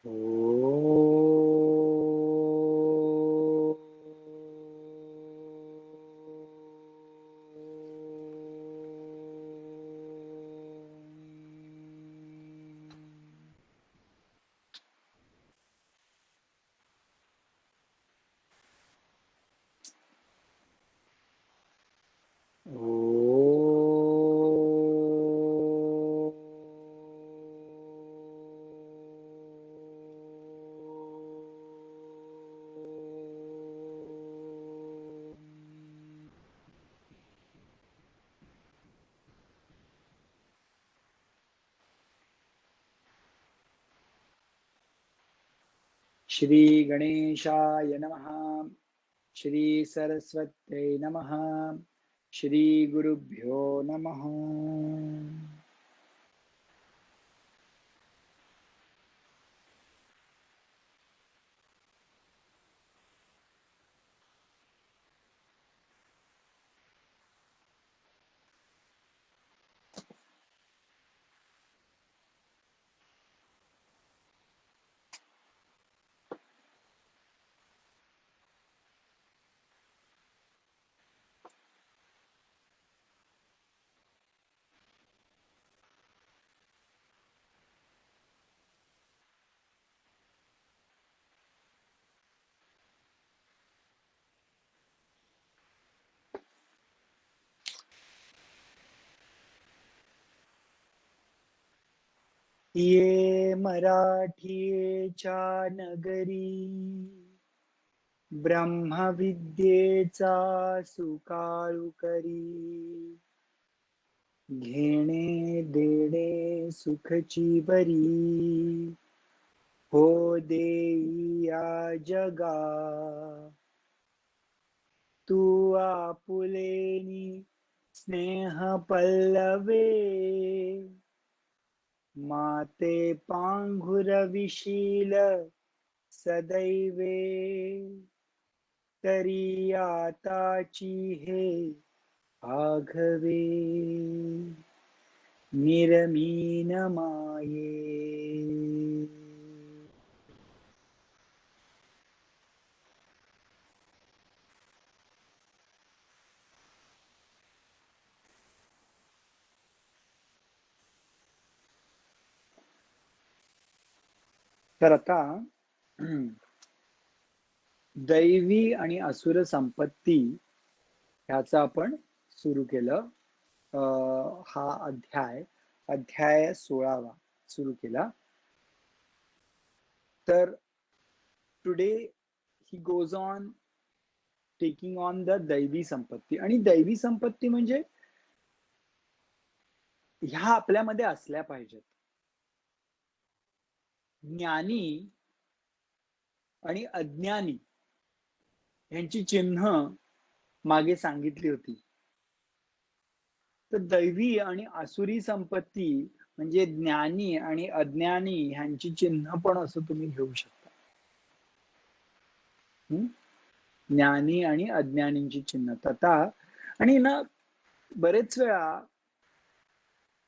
ओ श्री गणेशाय नमः। श्री सरस्वत्यै नमः। श्री गुरुभ्यो नमः। ये मराठीच्या नगरी, ब्रह्मविद्येचा सुकाळू करी. घेणे देणे सुखची बरी, हो देई या जगा. तू आपुलेनी स्नेह पल्लवे, माते पांघुरविशील सदैवे. तरी आताची हे आघवे, निरमीन माये. तर आता दैवी आणि असुर संपत्ती ह्याचं आपण सुरू केलं. हा अध्याय 16वा सुरू केला. तर today he goes on taking on the दैवी संपत्ती. आणि दैवी संपत्ती म्हणजे ह्या आपल्यामध्ये असल्या पाहिजेत. ज्ञानी आणि अज्ञानी यांची चिन्ह मागे सांगितली होती. तर दैवी आणि आसुरी संपत्ती म्हणजे ज्ञानी आणि अज्ञानी ह्यांची चिन्ह पण असं तुम्ही घेऊ शकता. ज्ञानी आणि अज्ञानींची चिन्ह. तथा आणि ना बरेच वेळा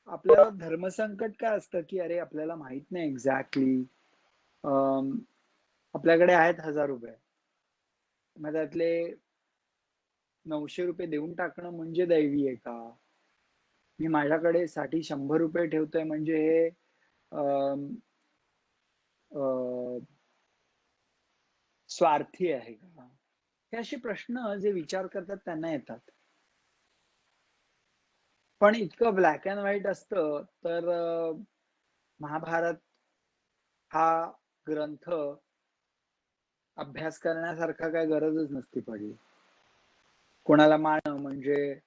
आपल्याला धर्मसंकट काय असतं की अरे आपल्याला माहित नाही एक्झॅक्टली, आपल्याकडे आहेत 1000 रुपये, मग त्यातले 900 रुपये देऊन टाकणं म्हणजे दैवी आहे का? मी माझ्याकडे साठी 100 रुपये ठेवतोय म्हणजे हे स्वार्थी आहे का? हे असे प्रश्न जे विचार करतात त्यांना येतात. पण इतकं ब्लॅक अँड व्हाईट असतं तर महाभारत हा ग्रंथ अभ्यास करण्यासारखा काय गरजच नसती पडली. कोणाला मारणं म्हणजे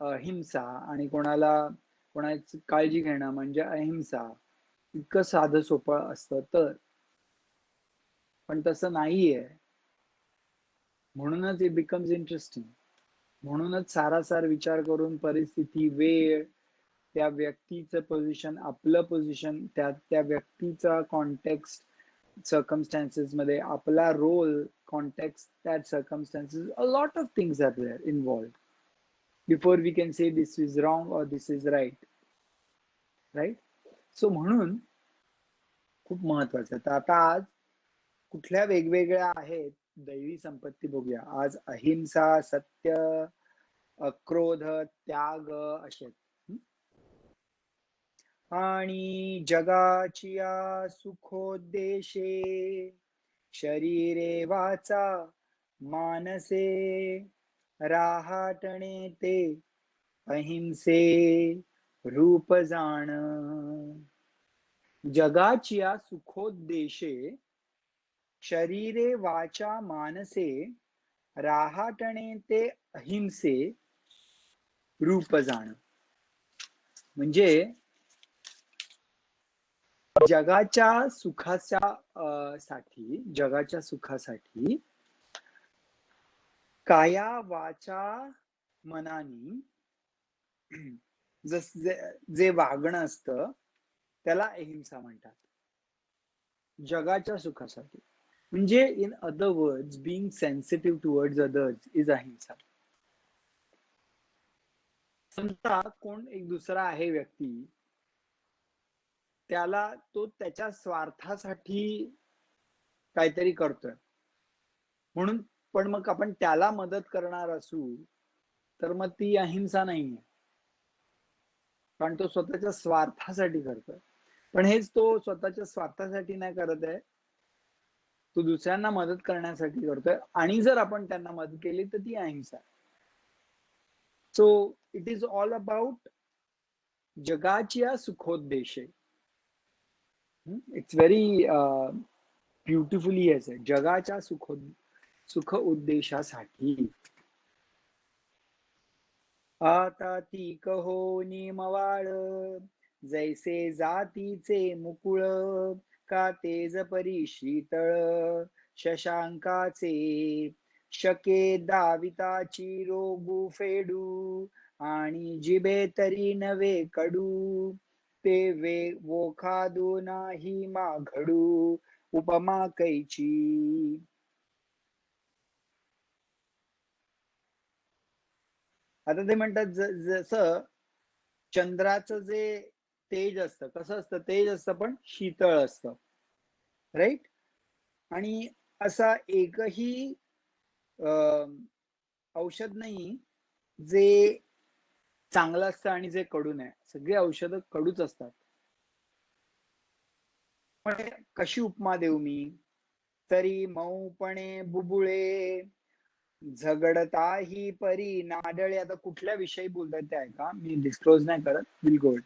हिंसा आणि कोणाची काळजी घेणं म्हणजे अहिंसा, इतकं साधं सोपं असतं. तर पण तसं नाहीये. म्हणूनच इट बिकम्स इंटरेस्टिंग. म्हणूनच सारासार विचार करून परिस्थिती, वेळ, त्या व्यक्तीचं पोझिशन, आपलं पोझिशन, त्या व्यक्तीचा कॉन्टेक्स्ट, circumstances मध्ये आपला role, context, that circumstances, a lot of things are there involved before we can say this is wrong or this is right. So म्हणून खूप महत्वाचं आहे. तर आता आज कुठल्या वेगवेगळ्या आहेत दैवी संपत्ती बघूया. आज अहिंसा, सत्य, क्रोध, त्याग असे आहेत. आणि जगाची या सुखोद्देशे शरीरे वाचा मानसे राहाटणे ते अहिंसे रूप जाण. जगाची या सुखोद्देशे शरीरे वाचा मानसे राहाटणे ते अहिंसे रूप जाण. म्हणजे जगाच्या सुखासाठी काया वाचा मनानी जे वागणं असतं त्याला अहिंसा म्हणतात. जगाच्या सुखासाठी म्हणजे in other words being sensitive towards others is अहिंसा. समजा कोण एक दुसरा आहे व्यक्ती, त्याला तो त्याच्या स्वार्थासाठी काहीतरी करतोय म्हणून, पण मग आपण त्याला मदत करणार असू तर मग ती अहिंसा नाहीये, कारण तो स्वतःच्या स्वार्थासाठी करतोय. पण हेच तो स्वतःच्या स्वार्थासाठी नाही करत आहे, तो दुसऱ्यांना मदत करण्यासाठी करतोय, आणि जर आपण त्यांना मदत केली तर ती अहिंसा. So it is all about जगाच्या सुखोद्देशे. इट्स व्हेरी ब्युटिफुली आहे. जगाच्या सुख उद्देशासाठी आता ती कहो निमवाळ जैसे जातीचे मुकुळ का तेज परी शीतळ शशांकाचे शके दाविताची रोगू फेडू आणि जिबे तरी नवे कडू ते वे वोखादू नाही माघडू उपमा कैची. आता ते म्हणतात जसं चंद्राचं जे तेज असतं, कसं असतं, तेज असतं पण शीतळ असतं, राईट. आणि असा एकही औषध नाही जे चांगलं असतं आणि जे कडू नाही. सगळे औषधं कडूच असतात. पण कशी उपमा देऊ मी? तरी मऊपणे बुबुळे झगडताही परी नाडळे. आता कुठल्या विषयी बोलतात ते ऐका, मी डिस्क्लोज नाही करत, विल गो इट.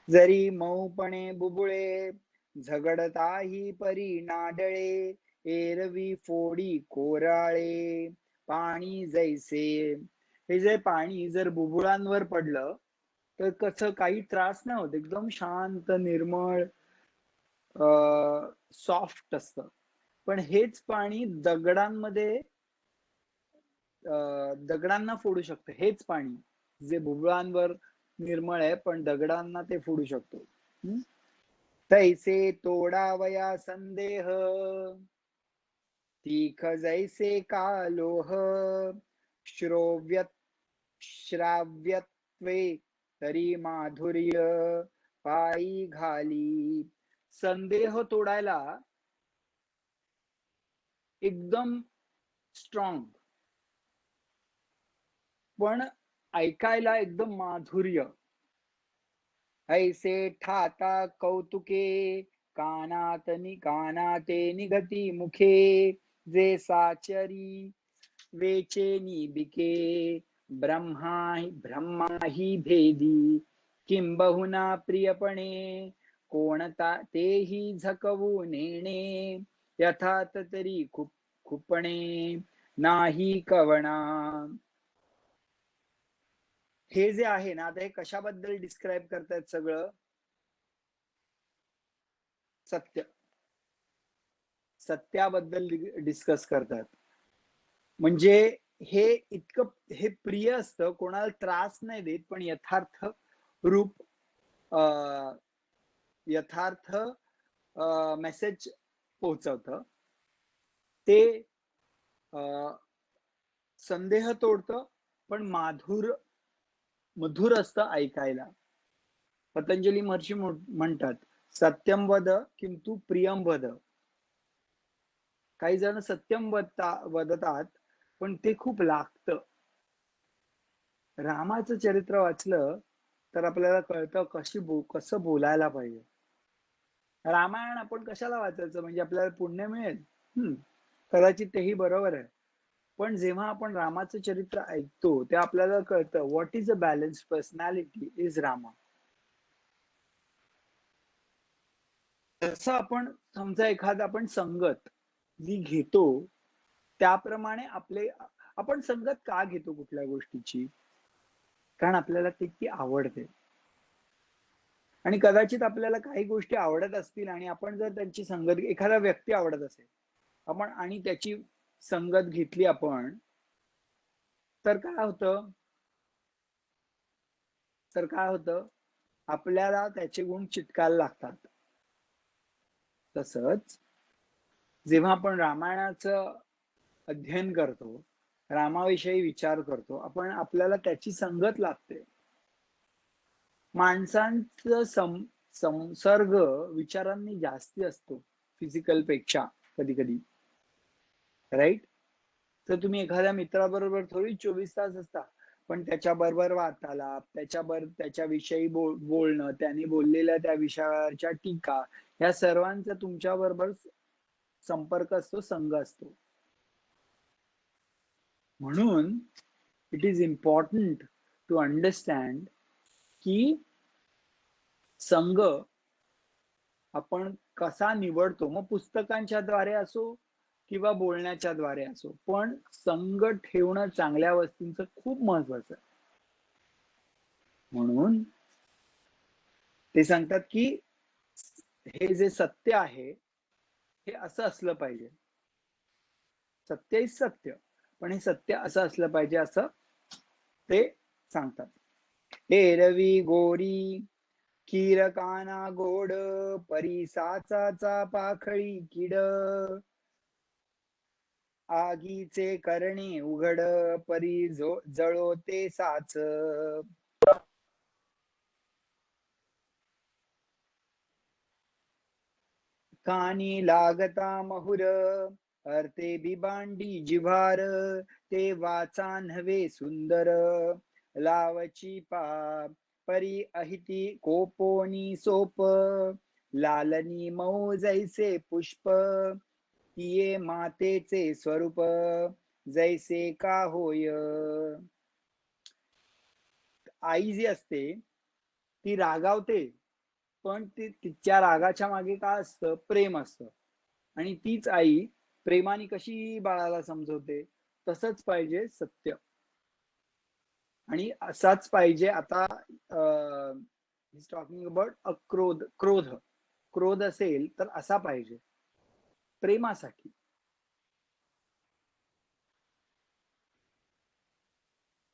जरी मऊपणे बुबुळे झगडताही परी नाडळे एरवी फोडी कोराळे पाणी जैसे. हे जे पाणी जर बुबुळांवर पडलं तर कसं काही त्रास नाही होत, एकदम शांत निर्मळ सॉफ्ट असतं. पण हेच पाणी दगडांमध्ये दगडांना फोडू शकतं. हेच पाणी जे बुबुळांवर निर्मळ आहे पण दगडांना ते फोडू शकतो. तैसे तोडावया संदेह तीख जैसे कालोह श्राव्यत्वे तरी माधुर्य पायी घाली. संदेह तोडायला एकदम स्ट्रॉंग, पण ऐकायला एकदम माधुर्य. ऐसे ठाता कौतुके कानाते निगती मुखे जे साचरी वेचे निबिके ब्रह्माही भेदी किंबहुना प्रियपणे कोणता तेही झकवू नेणे यथात तरी खुपणे नाही कवणा. हे जे आहे ना, आता हे कशाबद्दल डिस्क्राईब करतायत? सगळं सत्याबद्दल डिस्कस करतात. म्हणजे हे इतकं हे प्रिय असतं, कोणाला त्रास नाही देत, पण यथार्थ रूप यथार्थ मेसेज पोहोचवतं. ते संदेह तोडतं पण मधुर असतं ऐकायला. पतंजली महर्षी म्हणतात सत्यम वद किंतु प्रियम वद. काही जण सत्यम वदतात पण ते खूप लागतं. रामाचं चरित्र वाचलं तर आपल्याला कळतं कसं बोलायला पाहिजे. रामायण आपण कशाला वाचायचं, म्हणजे आपल्याला पुण्य मिळेल? कदाचित तेही बरोबर आहे. पण जेव्हा आपण रामाचं चरित्र ऐकतो तेव्हा आपल्याला कळतं what is a balanced personality is Rama. जसं आपण समजा एखादा आपण संगत जी घेतो त्याप्रमाणे आपण संगत का घेतो कुठल्या गोष्टीची? कारण आपल्याला ती आवडते. आणि कदाचित आपल्याला काही गोष्टी आवडत असतील आणि आपण जर त्यांची संगत, एखादा व्यक्ती आवडत असेल आपण आणि त्याची संगत घेतली आपण, तर काय होतं आपल्याला त्याचे गुण चिटकायला लागतात. तसंच जेव्हा आपण रामायणाचं अध्ययन करतो, रामाविषयी विचार करतो, आपल्याला त्याची संगत लागते. माणसांचं संसर्ग विचारांनी जास्ती असतो फिजिकल पेक्षा कधी कधी, राईट? तर तुम्ही एखाद्या मित्राबरोबर थोडी 24 तास असता, पण त्याच्याबरोबर वार्तालाप, त्याच्याविषयी बोलणं, त्याने बोललेल्या त्या विषयावरच्या टीका, ह्या सर्वांचा तुमच्याबरोबर संपर्क असतो, संघ असतो. म्हणून it is important to understand की संघ आपण कसा निवडतो, मग पुस्तकांच्या द्वारे असो किंवा बोलण्याच्या द्वारे असो, पण संघ ठेवणं चांगल्या वस्तूंचं खूप महत्वाचं आहे. म्हणून ते सांगतात की हे जे सत्य आहे हे असं असलं पाहिजे. सत्य इज सत्य, पण हे सत्य असं असलं पाहिजे असं ते सांगतात. एरवी गोरी किरकाना गोड, परी साचाचा पाखळी किड, आगीचे करणे उघड, परी जळो ते साच. कानी लागता महुर, अर्ते बिबांडी जिव्हार, ते वाचा नव्हे सुंदर, लावची परी अहिती कोपोनी सोप, लालनी मऊ जैसे पुष्प, तिये मातेचे स्वरूप, जैसे का होय. आई जी असते ती रागावते, पण तिच्या रागाच्या मागे काय असतं? प्रेम असतं. आणि तीच आई प्रेमाने कशी बाळाला समजवते, तसंच पाहिजे सत्य. आणि असाच पाहिजे आता टॉकिंग अबाउट क्रोध असेल तर असा पाहिजे प्रेमासाठी.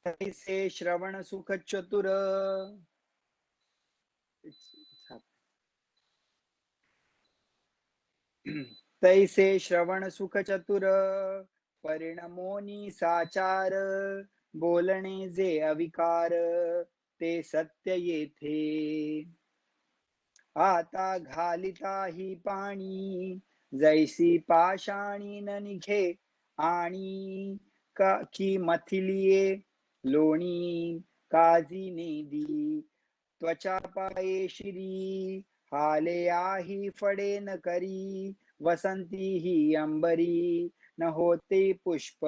तैसे श्रवण सुख चतुर, तैसे श्रवण सुख चतुर, परिणमोनी साचार, बोलणे जे अविकार, ते सत्य येथे. आता घालिता ही पाणी, जैसी पाषाणी न निघे, आणि की मथिलिये लोणी, काजी नेदी त्वचा पाये शिरी, हाले आही फडे न करी, वसंती ही अंबरी, न होते पुष्प.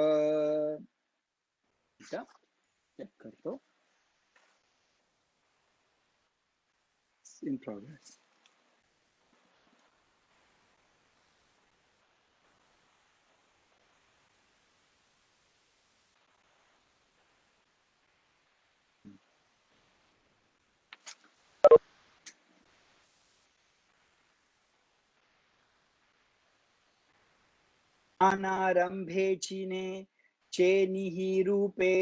करतो in progress. अनारंभे चिने चेनिही रूपे,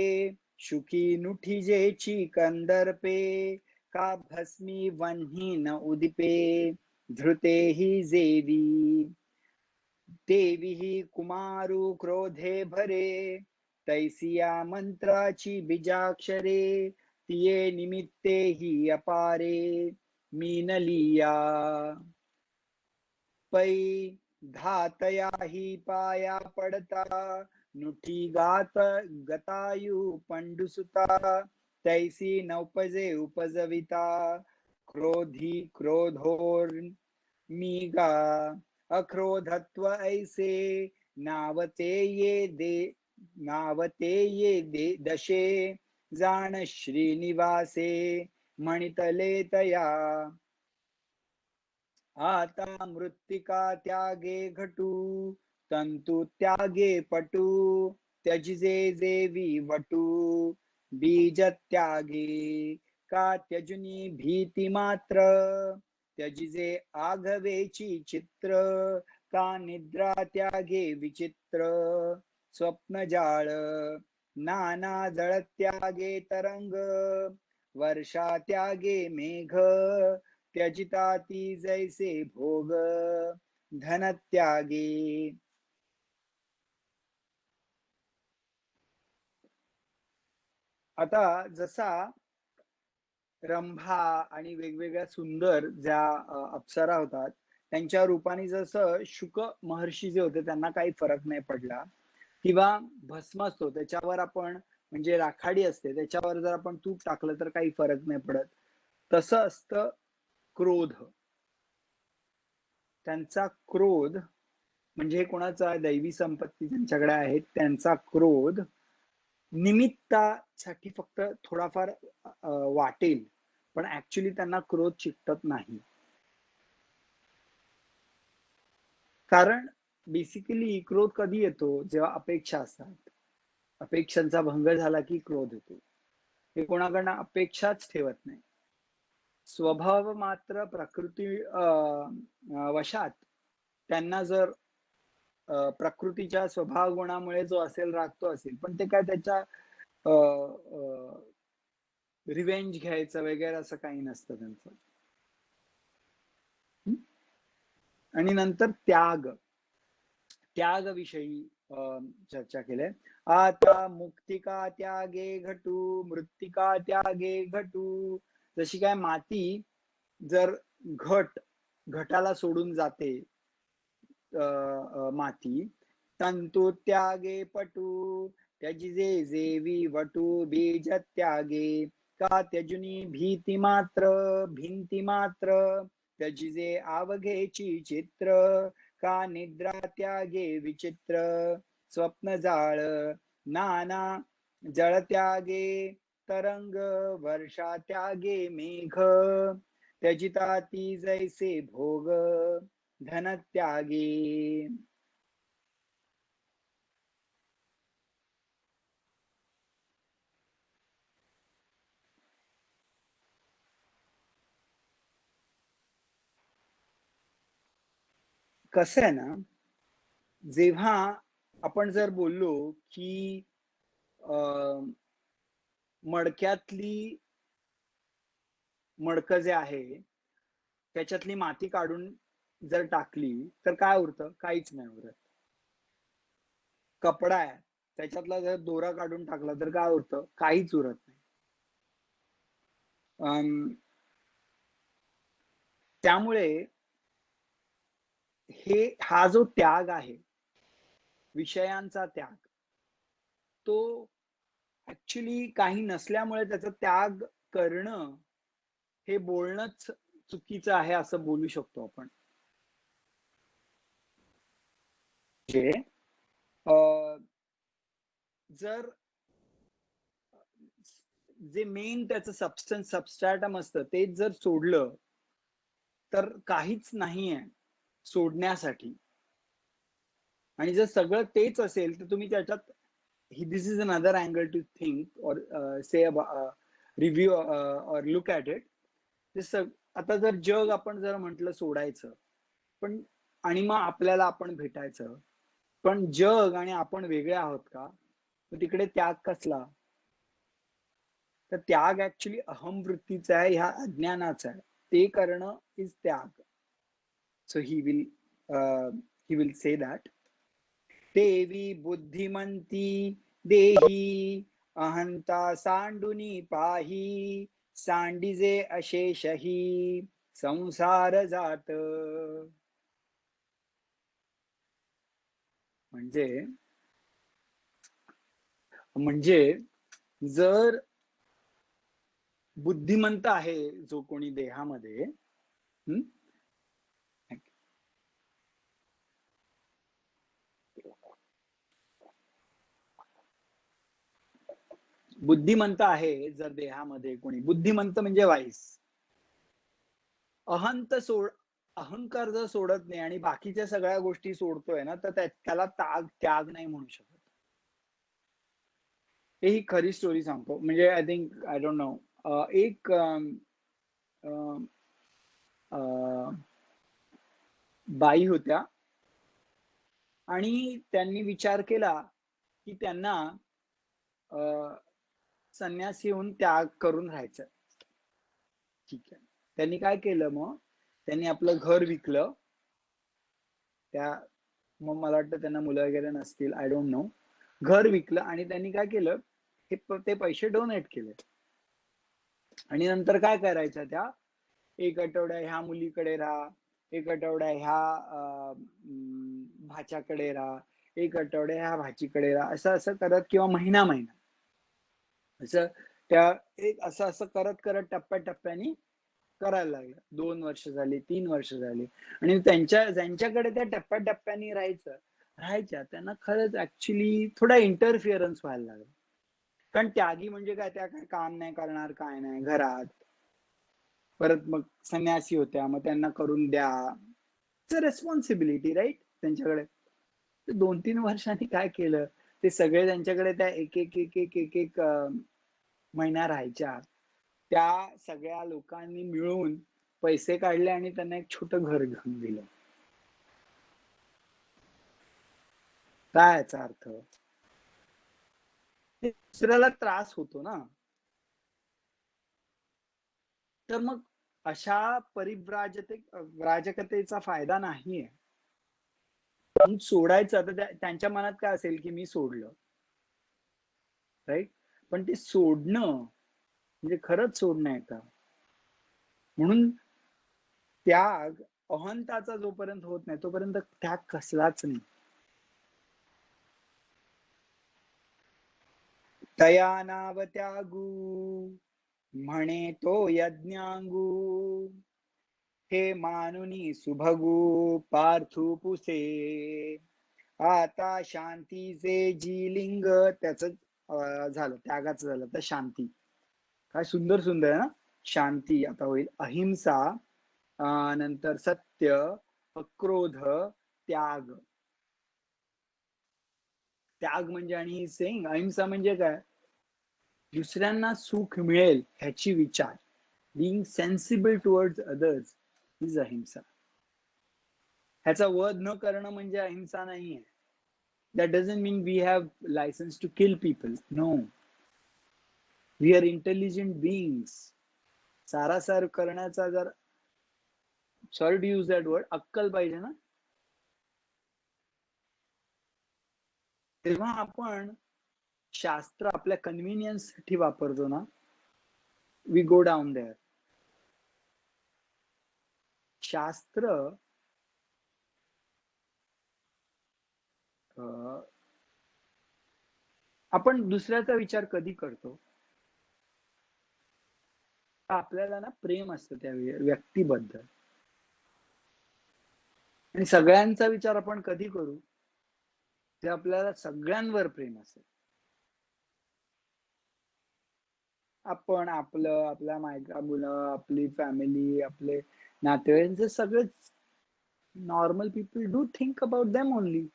शुकी नुठिजेची कंदर्पे, का भस्मी वन्ही न उदिपे, धृते ही जेवी, देवी ही कुमारू क्रोधे भरे, तैसिया मंत्राची बीजाक्षरे, तिये निमित्ते ही अपारे, मीनलिया पै धातया ही पाया पडता नुठी गात गतायु पंडुसुता तैसी नौपजे उपजविता क्रोधी क्रोधोर मीगा अक्रोधत्व ऐसे नावते ये दशे जाण श्रीनिवासे मणितले तया आता मृत्तिका त्यागे घटू तंतु त्यागे पटू त्यजिजे जेवी वटू बीज त्यागे का त्यजुनी भीती मात्र त्यजिजे आघवेची चित्र का निद्रा त्यागे विचित्र स्वप्न जाळ नाना जळ त्यागे तरंग वर्षा त्यागे मेघ त्यजिताती जैसे भोग धन त्यागे. आता जसा रंभा आणि वेगवेगळ्या सुंदर ज्या अप्सरा होतात त्यांच्या रूपाने जसं शुक महर्षी जे होते त्यांना काही फरक नाही पडला किंवा भस्म असतो त्याच्यावर आपण म्हणजे राखाडी असते त्याच्यावर जर आपण तूप टाकलं तर काही फरक नाही पडत तसं असतं क्रोध. त्यांचा क्रोध म्हणजे कोणाचा दैवी संपत्ती ज्यांच्याकडे आहेत त्यांचा क्रोध निमित्तासाठी फक्त थोडाफार वाटेल पण ऍक्च्युली त्यांना क्रोध चिकटत नाही. कारण बेसिकली क्रोध कधी येतो जेव्हा अपेक्षा असतात अपेक्षांचा भंग झाला की क्रोध येतो. हे कोणाकडनं अपेक्षाच ठेवत नाही. स्वभाव मात्र प्रकृती वशात त्यांना जर प्रकृतीच्या स्वभाव गुणामुळे जो असेल राग तो असेल पण ते काय त्याच्या रिवेंज घ्यायचं वगैरे असं काही नसतं त्यांचं. आणि नंतर त्याग त्याग विषयी चर्चा केली. आता मुक्तिका त्यागे घटू मृत्तिका त्यागे घटू. जशी काय माती जर घटाला सोडून जाते माती तंतु त्यागे पटू त्यजिजे जेवी वटू बीज त्यागे का त्यजुनी भीती मात्र भिंती मात्र त्यजिजे आवघेची चित्र का निद्रा त्यागे विचित्र स्वप्न जाळ नाना जळ त्यागे तरंग वर्षा त्यागे मेघ त्यजिताती जैसे भोग धन त्यागे. कसं आहे ना जेव्हा आपण जर बोललो की मडक्यातली मडकं जे आहे त्याच्यातली माती काढून जर टाकली तर काय उरतं काहीच नाही उरत. कपडा आहे त्याच्यातला जर दोरा काढून टाकला तर काय उरतं काहीच उरत नाही. त्यामुळे हा जो त्याग आहे विषयांचा त्याग तो ऍक्च्युली काही नसल्यामुळे त्याचा त्याग करणं हे बोलणंच चुकीचं आहे असं बोलू शकतो आपण. जर जे मेन त्याचं सबस्ट्रॅटम असतं तेच जर सोडलं तर काहीच नाहीये सोडण्यासाठी. आणि जर सगळं तेच असेल तर तुम्ही त्याच्यात this is another angle to think or से review or look at it. आता जर जग आपण जर म्हटलं सोडायचं पण आणि मग आपल्याला आपण भेटायचं पण जग आणि आपण वेगळे आहोत का तिकडे त्याग कसला. तर त्याग ऍक्च्युली अहम वृत्तीचा आहे ह्या अज्ञानाचा आहे ते करणं इज त्याग. So he will say that देवी बुद्धिमंती देही अहंता सांडुनी पाही सांडिजे अशेषही संसार जात. म्हणजे म्हणजे जर बुद्धिमंत आहे जो कोणी देहामध्ये, बुद्धिमंत आहे जर देहामध्ये कोणी, बुद्धिमंत म्हणजे वाईस, अहंकार जर सोडत नाही आणि बाकीच्या सगळ्या गोष्टी सोडतोय ना, तर त्याला त्याग नाही म्हणू शकत. ही खरी स्टोरी सांगतो. म्हणजे I think, I don't know, एक बाई होत्या आणि त्यांनी विचार केला की त्यांना संन्यासी होऊन त्याग करून राहायचं. ठीक आहे. त्यांनी काय केलं, मग त्यांनी आपलं घर विकलं. मग मला वाटतं त्यांना मुलं वगैरे नसतील, आय डोंट नो. घर विकलं आणि त्यांनी काय केलं, ते पैसे डोनेट केले. आणि नंतर काय करायचं, त्या एक आठवड्या ह्या मुलीकडे राहा, एक आठवड्या ह्या भाच्याकडे राहा, एक आठवड्या ह्या भाचीकडे राहा, असं असं करत, किंवा महिना असं त्या असं असं करत करत टप्प्याटप्प्याने करायला लागलं. 2 वर्ष झाली, 3 वर्ष झाली, आणि ज्यांच्याकडे त्या टप्प्याटप्प्याने राहायच्या त्यांना खरंच ऍक्च्युली थोडा इंटरफिअरन्स व्हायला लागला. कारण त्यागी म्हणजे काय, त्या काय काम नाही करणार, काय नाही घरात. परत मग संन्यासी होत्या, मग त्यांना करून द्या, रेस्पॉन्सिबिलिटी, राईट, त्यांच्याकडे. 2-3 वर्षांनी काय केलं, ते सगळे त्यांच्याकडे त्या एक एक एक एक एक एक महिना राहायच्या, त्या सगळ्या लोकांनी मिळून पैसे काढले आणि त्यांना एक छोटं घर घेऊन दिलं. काय याचा अर्थ, दुसऱ्याला त्रास होतो ना. तर मग अशा राजकतेचा फायदा नाहीये. सोडायचं, तर त्यांच्या मनात काय असेल की मी सोडलं, राईट. पण ते सोडणं म्हणजे खरंच सोडणं आहे का? म्हणून त्याग अहंताचा जोपर्यंत होत नाही तोपर्यंत त्याग कसलाच नाही. तया नाव त्यागू म्हणे तो यज्ञांगू, हे मानुनी सुभगू पार्थू पुसे, आता शांतीचे जी लिंग, त्याच झालं, त्यागाचं झालं. तर शांती, काय सुंदर सुंदर आहे ना. शांती आता होईल अहिंसा, नंतर सत्य, अक्रोध, त्याग. त्याग म्हणजे, आणि सेंग अहिंसा म्हणजे काय, दुसऱ्यांना सुख मिळेल ह्याची विचार, being sensible towards others is अहिंसा. ह्याचा वध न करणं म्हणजे अहिंसा नाहीये. That doesn't mean we have license to kill people. No. We are intelligent beings. सारासार करण्याचा, जर sorry to use that word, अक्कल पाहिजे ना. तेव्हा आपण शास्त्र आपल्या कन्व्हिनियन्स साठी वापरतो ना, वी गो डाऊन देअर. शास्त्र आपण दुसऱ्याचा विचार कधी करतो, आपल्याला ना प्रेम असतं त्या व्यक्तीबद्दल, आणि सगळ्यांचा विचार आपण कधी करू, ते आपल्याला सगळ्यांवर प्रेम असेल. आपण आपलं, आपल्या मायका मुलं, आपली फॅमिली, आपले नातेवाईक, सगळेच normal people do think about them only.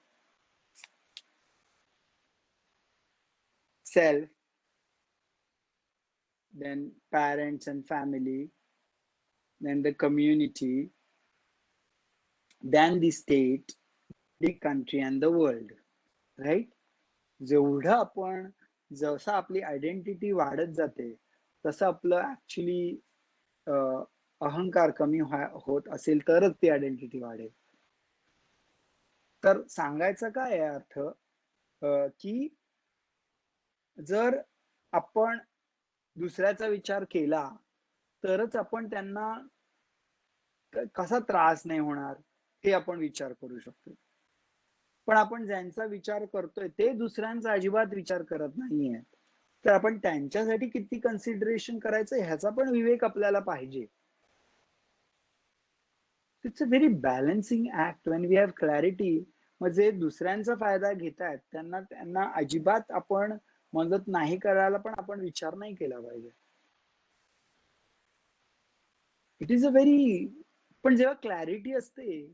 Self, then parents and family, then the community, then the state, the country and the world, right? जेवढं आपण, जसं आपली आयडेंटिटी वाढत जाते तसं आपलं ऍक्च्युली अहंकार कमी होत असेल तरच ती आयडेंटिटी वाढेल. तर सांगायचं काय आहे अर्थ, की जर आपण दुसऱ्याचा विचार केला तरच आपण त्यांना कसा त्रास नाही होणार हे आपण विचार करू शकतो. पण आपण ज्यांचा विचार करतोय ते दुसऱ्यांचा अजिबात विचार करत नाहीये. तर आपण त्यांच्यासाठी किती कन्सिडरेशन करायचं ह्याचा पण विवेक आपल्याला पाहिजे. It's a very balancing act when we have clarity. मग जे दुसऱ्यांचा फायदा घेत आहेत त्यांना त्यांना अजिबात आपण मदत नाही करायला पण आपण विचार नाही केला पाहिजे. इट इज अ व्हेरी, पण जेव्हा क्लॅरिटी असते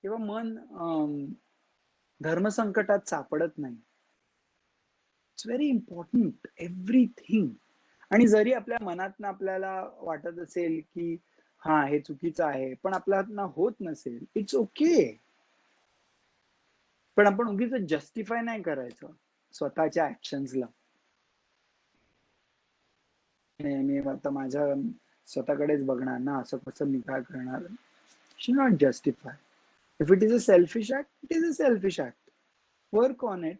तेव्हा मन धर्मसंकटात सापडत नाही. It's very important everything. आणि जरी आपल्या मनातनं आपल्याला वाटत असेल की हा हे चुकीचं आहे पण आपल्यातनं होत नसेल, इट्स ओके. पण आपण उगीच जस्टिफाय नाही करायचं स्वतःच्या ऍक्शन्सला. मी आता माझ्या स्वतःकडेच बघणार ना, असं कसं मी काय करणार. Should not justify. If it is a selfish act, it is a selfish act. Work on it.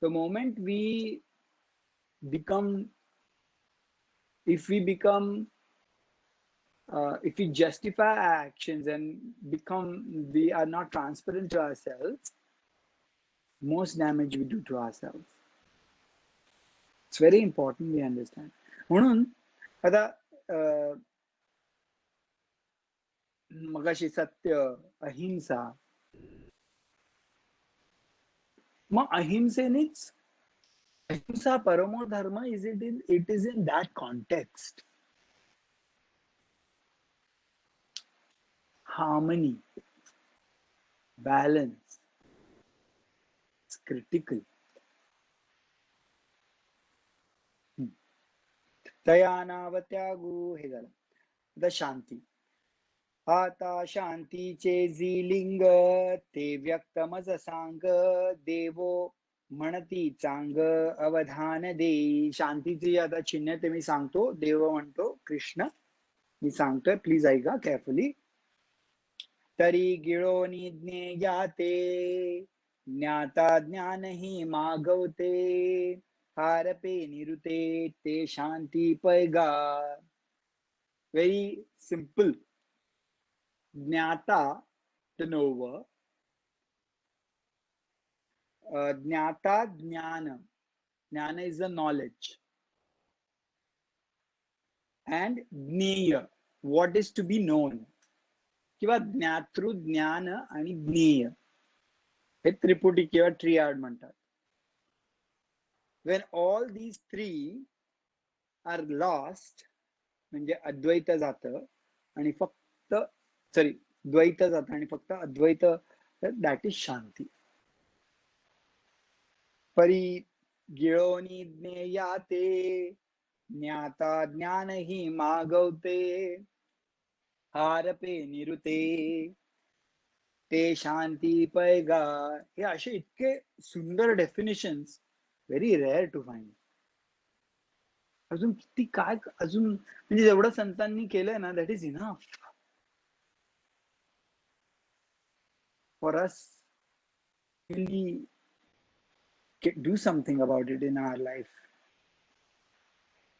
The moment we become, if we become if we justify our actions and become, we are not transparent to ourselves, most damage we do to ourselves. It's very important we understand. म्हणून आता मगाशी सत्य, अहिंसा, मग अहिंसेनेच, अहिंसा परमो धर्म, it is in that context. Harmony, balance, it's critical. तया त्यागू हे झालं. द शांती. आता शांतीचे लिंग ते व्यक्तमज सांग, देवो म्हणती चांग अवधान दे. शांतीची आता चिन्ह ते मी सांगतो. देव म्हणतो कृष्ण, मी सांगतोय, प्लीज ऐका केअरफुली. तरी गिळोनी ज्ञेयाते, ज्ञाता ज्ञान ही मागवते, हारपे निरुते ते शांती पैगा. Very simple. ज्ञाता, the knower, ज्ञाता ज्ञान, ज्ञान is the knowledge, and ज्ञेय, what is to be known, किंवा ज्ञातृ, ज्ञान आणि ज्ञेय हे त्रिपुटी किंवा ट्रियाड म्हणतात. when all these three are lost, म्हणजे अद्वैत जातं आणि फक्त द्वैत जातं आणि फक्त अद्वैत, दॅट इज शांती. परी गिळोनी ज्ञेयाते, ज्ञाता ज्ञान ही मागवते, हारपे निरुते ते शांती पैगा. हे असे इतके सुंदर definitions, very rare to find. अजून किती काय, अजून म्हणजे जेवढं संतांनी केलंय ना, that is enough for us really do something about it in our life.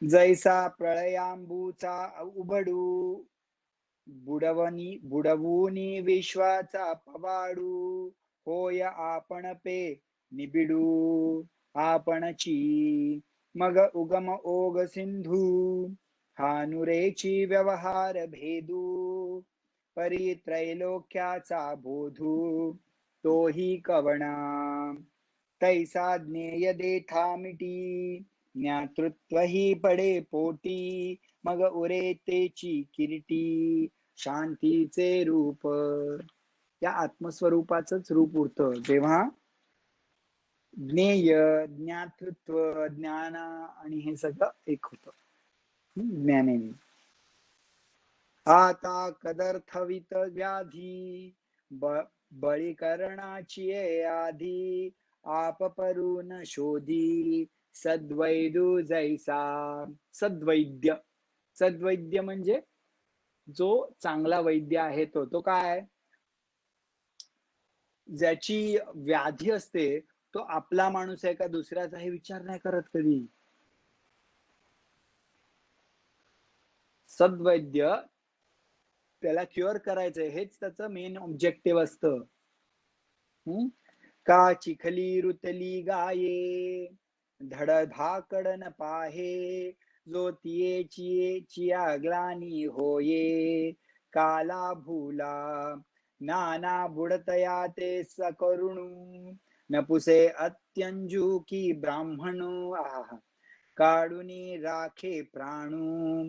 जैसा प्रळयांबूचा उबडू, बुडवूनी विश्वाचा पवाडू, होय आपण पे निबिडू आपणची, मग उगम ओग सिंधू, हानुरेची व्यवहार भेदू, परी त्रैलोक्याचा बोधू तोही कवणा, तैसा ज्ञेय देथा मिटी, ज्ञातृत्व ही पडे पोटी, मग उरे तेची किरीटी, शांतीचे रूप. या आत्मस्वरूपाचंच रूप उरतं जेव्हा ज्ञेय, ज्ञातृत्व, ज्ञान आणि हे सगळं एक होतं ज्ञानेने. आता कदर्थवित व्याधी, बळीकरणाची आधी, आप परून शोधी, सद्वैदू जैसा. सद्वैद्य, सद्वैद्य म्हणजे जो चांगला वैद्य आहे तो काय, ज्याची व्याधी असते तो आपला माणूस आहे का दुसऱ्याचा हे विचार नाही करत कधी. सद्वैद्य त्याला क्युअर करायचंय, हेच त्याचं मेन ऑब्जेक्टिव्ह असतं. का चिखली रुतली गाये धड भाकड न पाहे, जो तिये चिया ग्लानी होये, काला भूला नाना बुडतया ते सकरुणू, नपुसे अत्यंजू की ब्राह्मणू, आहा काढुनी राखे प्राणू,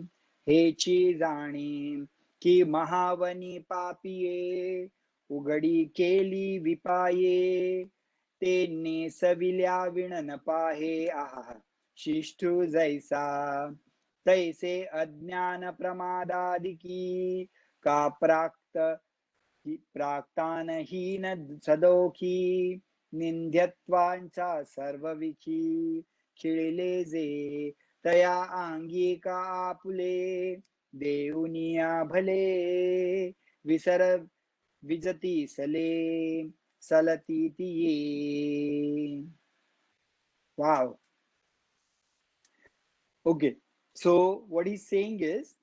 हेची जाणी की महावनी पापिये, उघडी केली विपाये, ते नेसविल्या विण न पाहे, आहा शिष्टू जैसा तैसे अज्ञान प्रमादादिकी, का प्राक्तानहीन सदोखी, निंद्यत्वांचा सर्वविखी, खिळले जे तया अंगिका आपुले, देऊनिया भले विसर विजती सले, सलती तिये. Wow. Okay. So what he's saying is,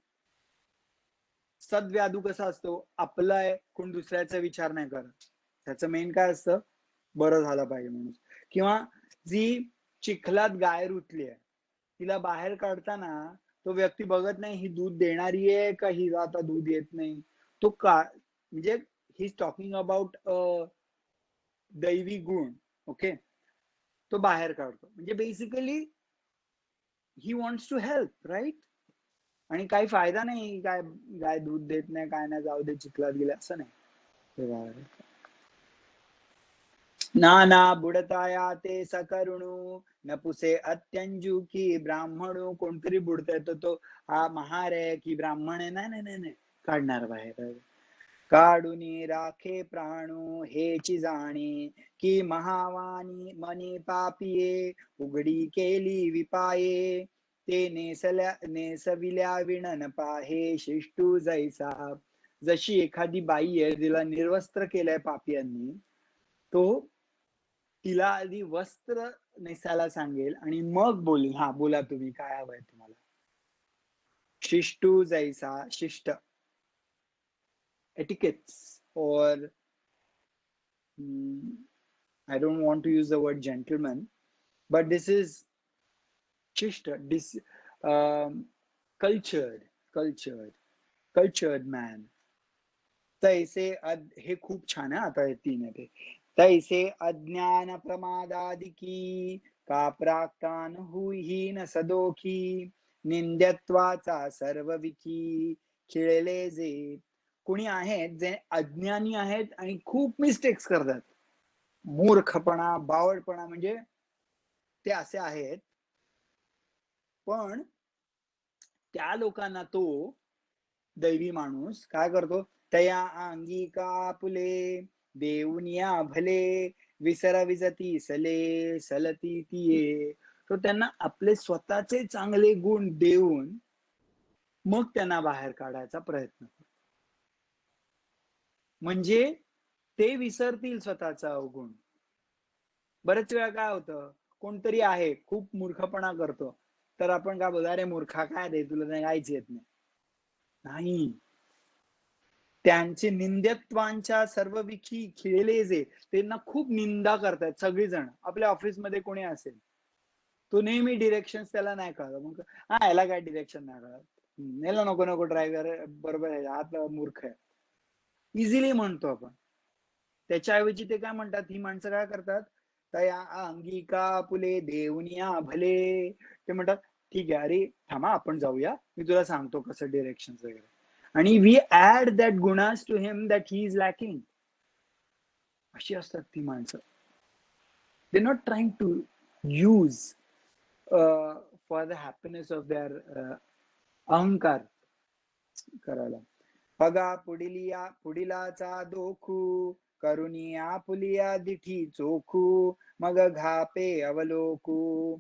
सद्व्याधू कसा असतो, आपला आहे कोण दुसऱ्याचा विचार नाही करत, त्याचं मेन काय असतं, बरं झालं पाहिजे म्हणून. किंवा जी चिखलात गाय रुतली आहे, तिला बाहेर काढताना तो व्यक्ती बघत नाही ही दूध देणारी आहे का ही आता दूध येत नाही, तो का म्हणजे ही इज टॉकिंग अबाउट दैवी गुण. ओके, तो बाहेर काढतो म्हणजे basically he wants to help, right. आणि काही फायदा नाही काय गाय दूध देत नाही काय नाही, जाऊ दे चिखलात गेले असं नाही. नाना बुडताया ते सकरुणू, नपुसे अत्यंजू की ब्राह्मणू, कोणतरी बुडतंय तो हा महार आहे की ब्राह्मण आहे, नाही नाही नाही काढणार बाहेर. काढुनी राखे प्राणू, हेची जाणी की महावानी मनी पापिये, उघडी केली विपाये, ते नेसविल्या विण न पाहे, शिष्टू जैसा. जशी एखादी बाई आहे तिला निर्वस्त्र केलंय पापियांनी, तो तिला आधी वस्त्र नेसायला सांगेल आणि मग बोलेल, हा बोला तुम्ही काय हवंय तुम्हाला. शिष्टू जैसा, शिष्ट etiquettes, or I don't want to use the word gentleman, but this is shishta, cultured man. तैसे हे खूप छान आहे, आता हे तीन आहे ते. तैसे अज्ञान प्रमादादिकी, का प्राक्तान हुहीन सदोखी, निंद्यत्वाचा सर्व विकी, खिळले जे. कुणी आहेत जे अज्ञानी आहेत आणि खूप मिस्टेक्स करतात, मूर्खपणा बावळपणा म्हणजे ते असे आहेत, पण त्या लोकांना तो दैवी माणूस काय करतो, तया अंगिका आपुले, देऊनिया भले, विसर विजती सले, सलती तिये. तो त्यांना आपले स्वतःचे चांगले गुण देऊन मग त्यांना बाहेर काढायचा प्रयत्न करतो, म्हणजे ते विसरतील स्वतःचा अवगुण. बरेच वेळा काय होतं, कोणतरी आहे खूप मूर्खपणा करतो, तर आपण काय बोलतो, अरे मूर्खा काय रे तुला काहीच येत नाही. त्यांचे निंद्यत्वांच्या सर्व विखी खिळले जे, त्यांना खूप निंदा करतात सगळीजण. आपल्या ऑफिसमध्ये कोणी असेल, तो नेहमी डिरेक्शन त्याला नाही कळत, मग हा याला काय डिरेक्शन नाही कळत, याला नको नको ड्रायव्हर बरोबर आहे, आता मूर्ख आहे, इझिली म्हणतो आपण. त्याच्याऐवजी ते काय म्हणतात, ही माणसं काय करतात, तया अंगिका पुले देऊनिया भले, ते म्हणतात ठीक आहे अरे थांबा आपण जाऊया, मी तुला सांगतो कसं डिरेक्शन वगैरे, आणि वी ऍड दॅट गुणास to him that he is lacking. अशी असतात ती माणसं. They not trying to use for the happiness of their अहंकार करायला. बघा पुढिलाचा दोखू, करुणी आपुलिया दिठी चोखू, मग घापे अवलोकू,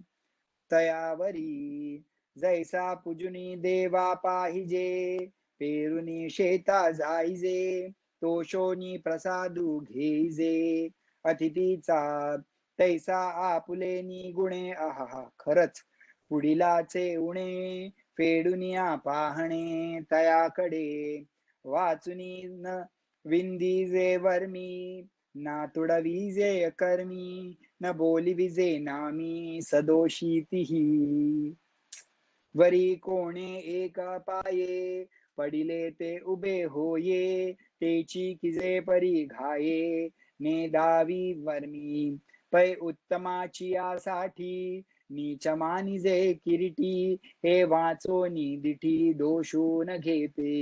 तयावरी जैसा पुजुनी देवा पाहिजे, पेरुनी शेता जाईजे, तोषोनी प्रसादू घेईजे, अतिथीचा तैसा आपुलेनी गुणे, आहा खरच पुढिलाचे उणे, फेडुनिया पाहणे तयाकडे, वाचुनी न विंदीजे वर्मी, ना तुडवीजे कर्मी, न बोलिविजे नामी सदोषीतीही. वरी कोणे एक पाये, पडिले ते उभे होये, तेची किजे परी घाये, ने दावी वर्मी, पै उत्तमाची यासाठी, नीच मानिजे किरीटी, हे वाचोनी दिठी दोषून घेते.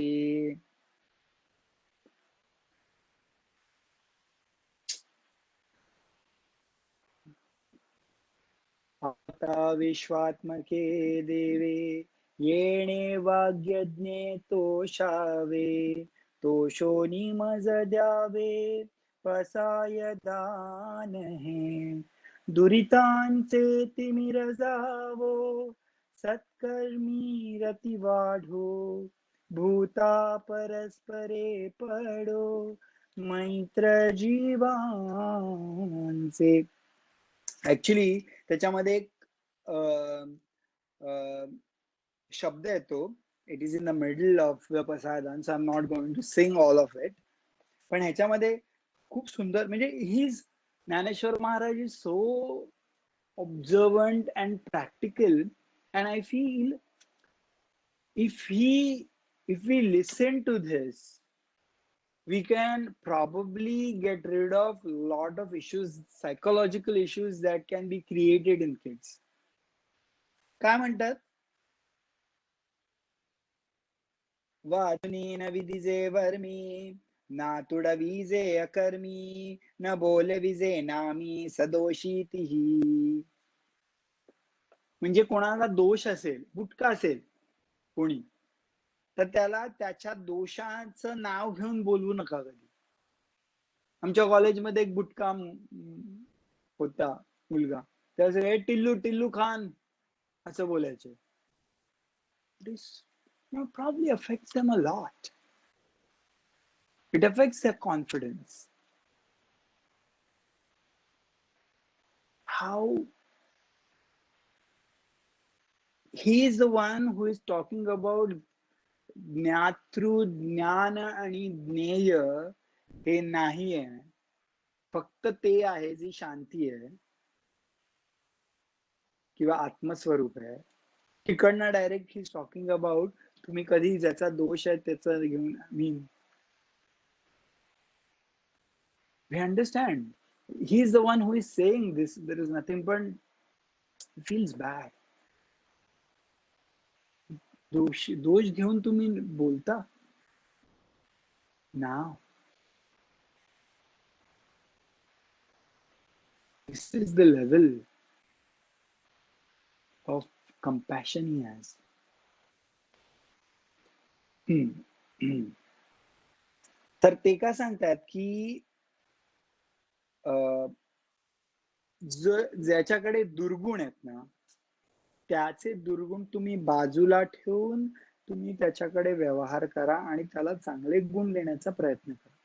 आता विश्वात्मके देवे, येणे वाग्यज्ञे तोषावे, तोषोनी मज द्यावे, पसाय दान हे. दुरितांचे तिमिर जावो, सत्कर्मी रती वाढो, भूता परस्परे पडो, मैत्र जीवांचे. ऍक्च्युली त्याच्यामध्ये एक शब्द येतो, it is in the middle of the Pasaydan, so I am not going to sing all of it. पण ह्याच्यामध्ये खूप सुंदर, म्हणजे his Dnyaneshwar Maharaj is so observant and practical, and I feel if we listen to this, we can probably get rid of a lot of issues, psychological issues that can be created in kids. काय म्हणतात? वाचुनी न विधिजे वर्मी, ना तुडवीजे अकर्मी, न बोलविजे नामी सदोषीतीही. म्हणजे कोणाला दोष असेल, बुटका असेल कोणी, तर त्याला त्याच्या दोषाचं नाव घेऊन बोलवू नका कधी. आमच्या कॉलेजमध्ये एक बुटका होता मुलगा, त्याचे टिल्लू टिल्लू खान असं बोलायचे. This probably affects them a lot. It affects their confidence. How he is the one who is talking about ज्ञातृ ज्ञान आणि ज्ञेय हे नाही आहे, फक्त ते आहे जी शांती आहे किंवा आत्मस्वरूप आहे. तिकडनं direct he is talking about तुम्ही कधी ज्याचा दोष आहे त्याचा घेऊन. We understand. He is the one who is saying this. There is nothing but it feels bad. दोष घेऊन तुम्ही बोलता. Now, this is the level of compassion he has. तर ते का सांगतात की ज्याच्याकडे दुर्गुण आहेत ना, त्याचे दुर्गुण तुम्ही बाजूला ठेवून तुम्ही त्याच्याकडे व्यवहार करा आणि त्याला चांगले गुण देण्याचा प्रयत्न करा.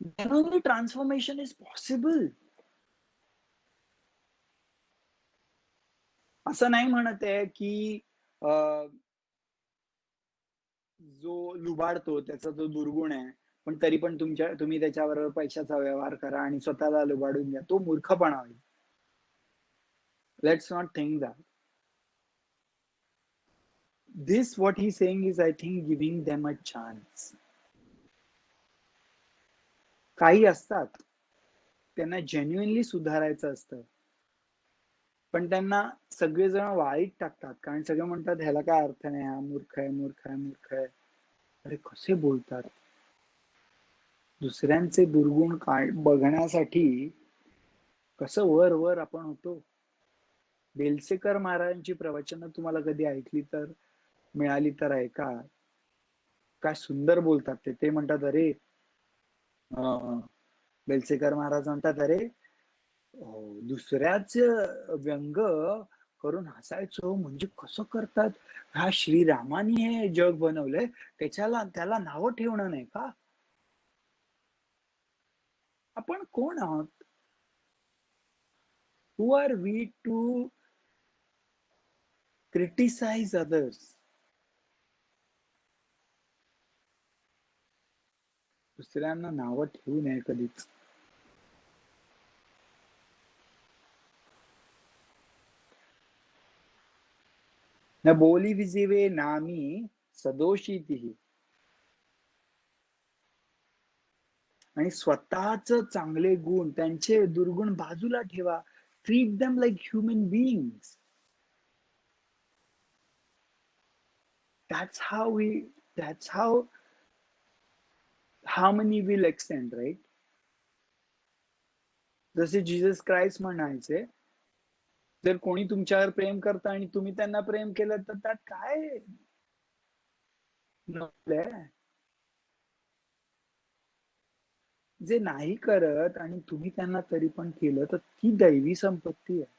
Then only transformation is possible. असं नाही म्हणत आहे की जो लुबाडतो त्याचा जो दुर्गुण आहे, पण तरी पण तुम्ही त्याच्याबरोबर पैशाचा व्यवहार करा आणि स्वतःला लुबाडून द्या, तो मूर्खपणा होईल. Let's not think that. This what he's saying is, I think, giving them a chance. काही असतात त्यांना जेन्युइनली सुधारायचं असतं, पण त्यांना सगळेजण वाईट टाकतात, कारण सगळे म्हणतात ह्याला काय अर्थ नाही, हा मूर्ख आहे मूर्ख आहे मूर्ख आहे. अरे कसे बोलतात. दुसऱ्यांचे दुर्गुण बघण्यासाठी कसं वर वर आपण होतो. बेलसेकर महाराजांची प्रवचनं तुम्हाला कधी ऐकली तर मिळाली तर ऐका. काय सुंदर बोलतात ते म्हणतात, अरे बेलसेकर महाराज म्हणतात, अरे दुसऱ्याच व्यंग करून हसायचं म्हणजे कसं करतात. हा श्रीरामानी हे जग बनवलंय, त्याला नावं ठेवणं नाही का. आपण कोण आहोत? Who are we to criticise others. दुसऱ्यांना नावं ठेवू नये कधीच. न बोली विजिवे नामी सदोषिती. आणि स्वतःच चांगले गुण, त्यांचे दुर्गुण बाजूला ठेवा. Treat them like human beings. That's how harmony will extend, right? जसे जीसस क्राइस्ट म्हणायचे, जर कोणी तुमच्यावर प्रेम करतं आणि तुम्ही त्यांना प्रेम केलं तर त्यात काय जे नाही करत आणि तुम्ही त्यांना तरी पण केलं तर ती दैवी संपत्ती आहे.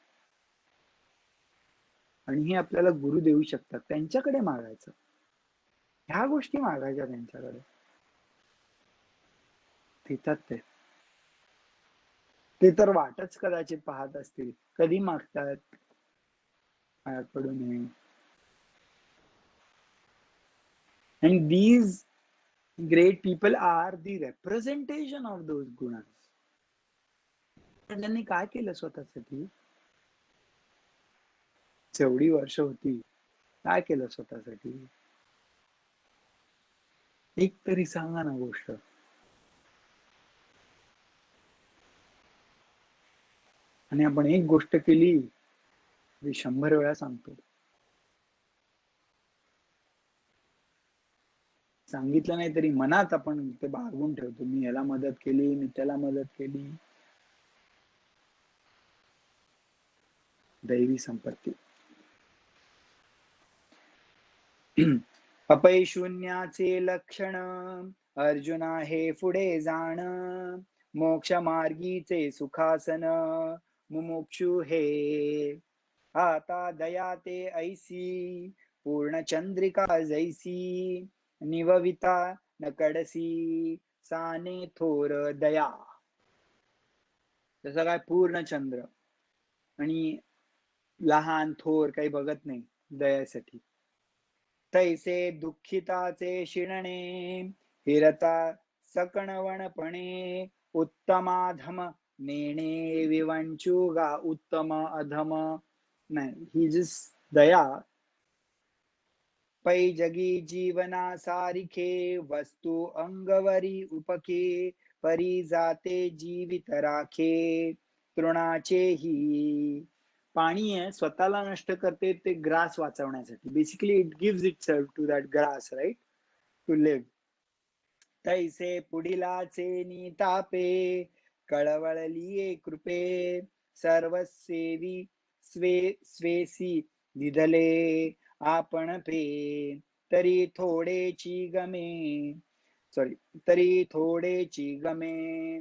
आणि हे आपल्याला गुरु देऊ शकतात. त्यांच्याकडे मागायचं, ह्या गोष्टी मागायच्या त्यांच्याकडे, देतात ते तर वाटच कदाचित पाहत असतील, कधी मागतात माझ्याकडून हे. And these great people are the representation of those gunas. त्यांनी काय केलं स्वतःसाठी? जेवढी वर्ष होती काय केलं स्वतःसाठी? एक तरी सांगा ना गोष्ट. आणि आपण एक गोष्ट केली 100 वेळा सांगतो. सांगितलं नाही तरी मनात आपण ते बाळगून ठेवतो. मी याला मदत केली, मी त्याला मदत केली. दैवी संपत्ती. अपैशून्याचे लक्षण अर्जुना हे पुढे जाण. मोक्ष मार्गीचे सुखासन मुमुक्षु हे. आता दया ते ऐसी पूर्ण चंद्रिका जैसी. निवविता न कडसी साने थोर दया. जसं काय पूर्ण चंद्र आणि लहान थोर काही बघत नाही दयासाठी. तैसे दुःखिताचे शिणणे हिरता सकणवणपणे. उत्तमाधम नेणे विवंचुगा. उत्तम अधम नाही, ही जस्ट दया. पै जगी जीवना सारिखे वस्तू अंगवरी उपके. परी जाते जीवित राखे तृणाचे ही. पाणी आहे स्वतःला नष्ट करते ते ग्रास वाचवण्यासाठी. Basically it gives it self to that grass, right, to live. तैसे पुढिलाचे नितापे कळवळलिये कृपे. सर्वसेवी स्वेसी दिधले आपण पे. तरी थोडेची गमे तरी थोडेची गमे.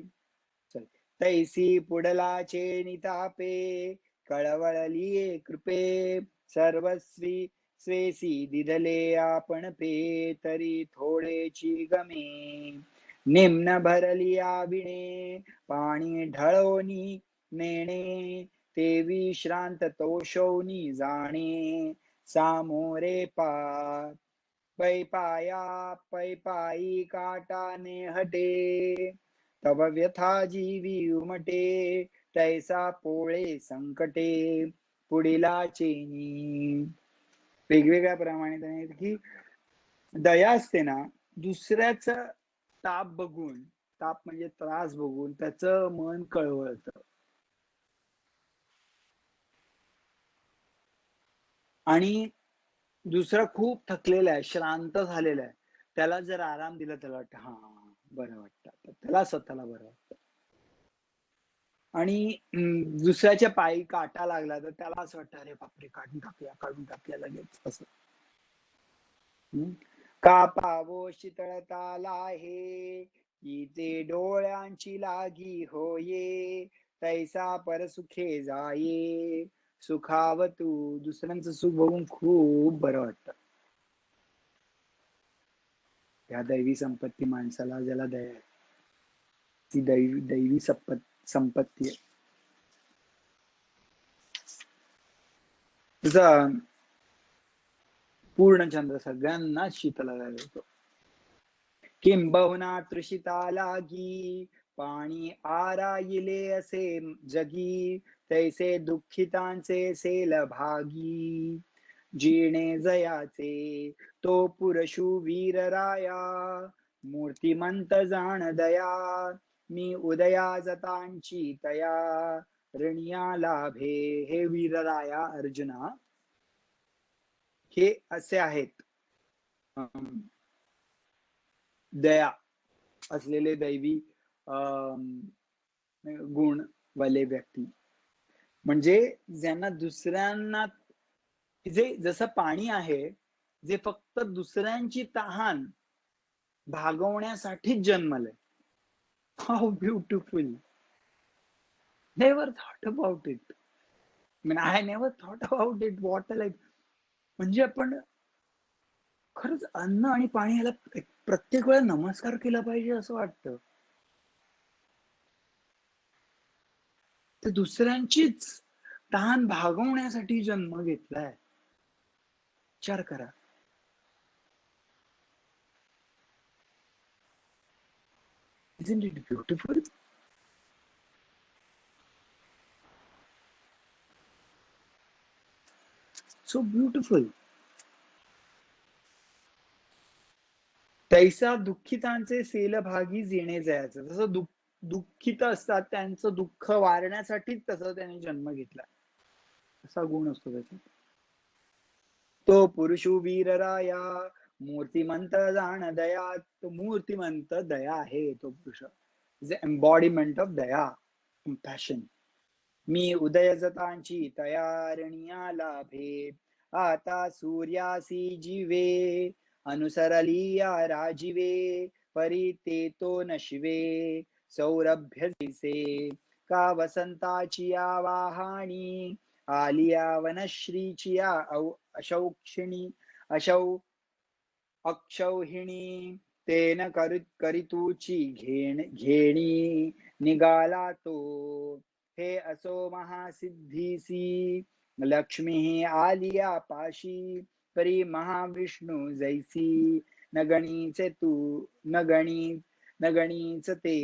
तैसी पुढलाचे नितापे कळवळलिये कृपे. सर्वस्वी स्वेसी दिधले आपण पे. तरी थोडेची गमे. निम्न भरलिया विणे पाणी ढळोनी नेणे. ते विश्रांत तोषोनी जाणे सामोरे पार. पै पायी काटाने हटे. तव व्यथा जीवी उमटे. तैसा पोळे संकटे पुढीलाचे. वेगवेगळ्या प्रमाणे की दया असते ना, दुसऱ्याच ताप बघून, ताप म्हणजे त्रास बघून त्याचं मन कळवळतं. आणि दुसरा खूप थकलेला आहे, श्रांत झालेला आहे, त्याला जर आराम दिला त्याला वाटतं हा बरं वाटतं, त्याला स्वतःला बरं वाटतं. आणि दुसऱ्याच्या पायी काटा लागला तर त्याला असं वाटतं अरे बापरे काढून टाकूया लगेच असं. का पावो शीतळताला हे की ते डोळ्यांची लागी होये. तैसा परसुखे जाये सुखाव तू. दुसऱ्यांचं सुख बघून खूप बरं वाटतं. या दैवी संपत्ती माणसाला ज्याला दया आहे ती दैवी संपत्ती आहे. पूर्णचंद्र सगळ्यांना शीतलाला देतो. किंबहुना तृषिता लागी पाणी आराइले असे जगी, तैसे दुःखितांचे सेल भागी. जिणे जयाचे तो पुरुषुवीर राया, मूर्तिमंत जाण दया. मी उदया जतांची तया, ऋणिया लाभे. हे वीरराया अर्जुना, हे असे आहेत दया असलेले दैवी गुण वाले व्यक्ती. म्हणजे ज्यांना दुसऱ्यांना, जे जसं पाणी आहे, जे फक्त दुसऱ्यांची तहान भागवण्यासाठीच जन्मलंय. How beautiful. Never thought about it. I never thought about it. What like, म्हणजे आपण खरंच अन्न आणि पाणी याला प्रत्येक वेळा नमस्कार केला पाहिजे असं वाटतं. ते दुसऱ्यांचीच तहान भागवण्यासाठी जन्म घेतलाय. विचार करा. Isn't it beautiful? So beautiful. तैसा दुःखितांचे सेलभागी जेणे जायचं. जसं दुःखित असतात त्यांचं दुःख वारण्यासाठीच तसं त्याने जन्म घेतला, असा गुण असतो त्याच्यात. तो पुरुषु वीर राया, मूर्तिमंत जाण दया. तो मूर्तिमंत दया आहे तो पुरुष. Is embodiment of daya, compassion. मी उदय जतांची तयारणिया लाभे, आता सूर्यासी जीवे. अनुसरलिया राजीवे, परी ते तो नशिवे. सौरभ्य जैसे का वसंताची आवाहाणी, आलिया वनश्रीची अशौक्षिणी अक्षौहिणी. तेन करितूची घेणी, निघाला तो. हे असो महासिद्धीसी, लक्ष्मी आलिया पाशी. परी महाविष्णू जैसी, न गणीचे तू न गणीच ते.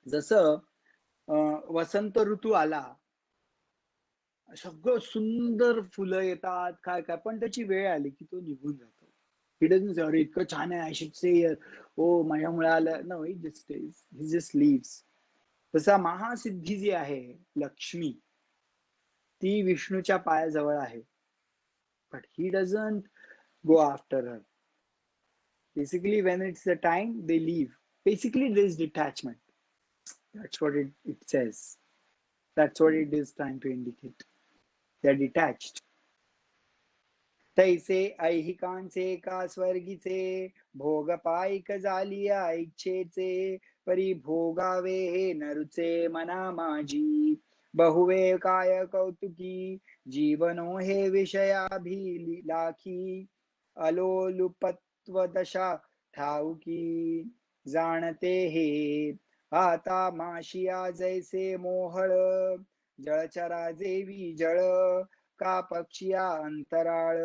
जसं वसंत ऋतू आला, सगळं सुंदर फुलं येतात, काय काय, पण त्याची वेळ आली की तो निघून जातो. He doesn't say, अरे इतकं छान आहे, I should say, ओ माझ्यामुळे आलं. No, he just stays. He just leaves. तसा महासिद्धी जी आहे लक्ष्मी, ती विष्णूच्या पायाजवळ आहे, but he doesn't go after her. Basically, when it's the time, they leave. Basically, there is detachment. That's what it says. That's what it is trying to indicate. They're detached. तैसे ऐहिकांचे का स्वर्गीचे, भोग पाईक झालिया इच्छेचे. परी भोगावे हे नरुचे मना माझी, बहुवे काय कौतुकी. जीवनो हे विषयाभी लाखी, अलोलुपत्व दशा ठाऊकी. जाणते हे आता माशिया जैसे मोहळ, जळचरा जेवी जळ. का पक्षिया अंतराळ,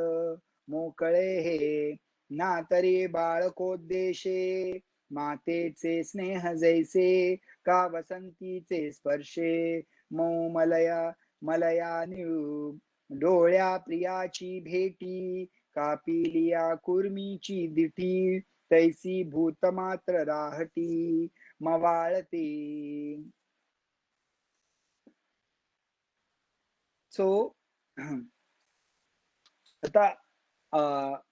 मोकळे हे ना तरी बाळकोद्देशे. मातेचे स्नेह जैसे का वसंतीचे स्पर्शे. मऊ मलया डोळ्या प्रियाची भेटी. का पिलिया कुर्मीची दिठी, तैसी भूत मात्र राहटी मवाळते. सो आता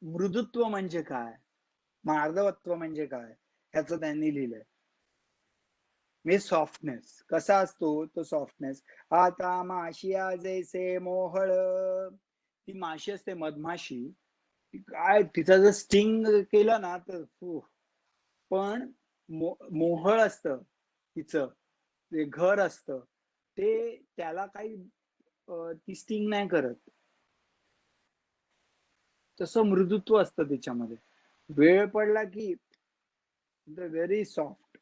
मृदुत्व म्हणजे काय, मार्दवत्व म्हणजे काय, ह्याचं त्यांनी लिहिलंय. म्हणजे सॉफ्टनेस कसा असतो तो सॉफ्टनेस. आता माशिया जैसे मोहळ, ती माशी असते मधमाशी, काय तिचा जर स्टिंग केलं ना तर पण मोहळ असतं तिचं, ते घर असतं, ते त्याला काही ती स्टिंग नाही करत. तसं मृदुत्व असतं त्याच्यामध्ये. वेळ पडला की व्हेरी सॉफ्ट.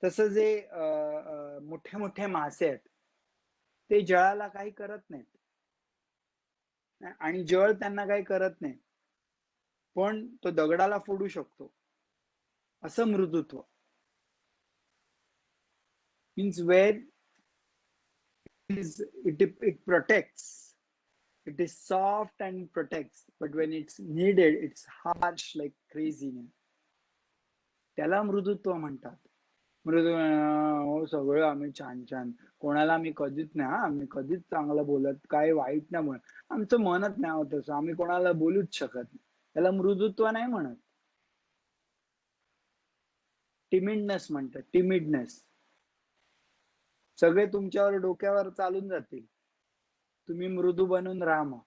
तसं जे मोठे मोठे मासे आहेत ते जळाला काही करत नाहीत, आणि जळ त्यांना काही करत नाही, पण तो दगडाला फोडू शकतो. असं मृदुत्व means where it protects. It is soft and protects, but when it's needed, it's harsh like crazy. त्याला मृदुत्व म्हणतात. मृदू हो सगळं आम्ही छान छान, कोणाला मी कधीच नाही, आम्ही कधीच चांगलं बोलत, काय वाईट नाही म्हणत, आमचं म्हणत नाही होत तसं, आम्ही कोणाला बोलूच शकत नाही, त्याला मृदुत्व नाही म्हणत. टिमिडनेस म्हणतात, टिमिडनेस. सगळे तुमच्यावर डोक्यावर चालून जातील, तुम्ही मृदू बनून राहा. मग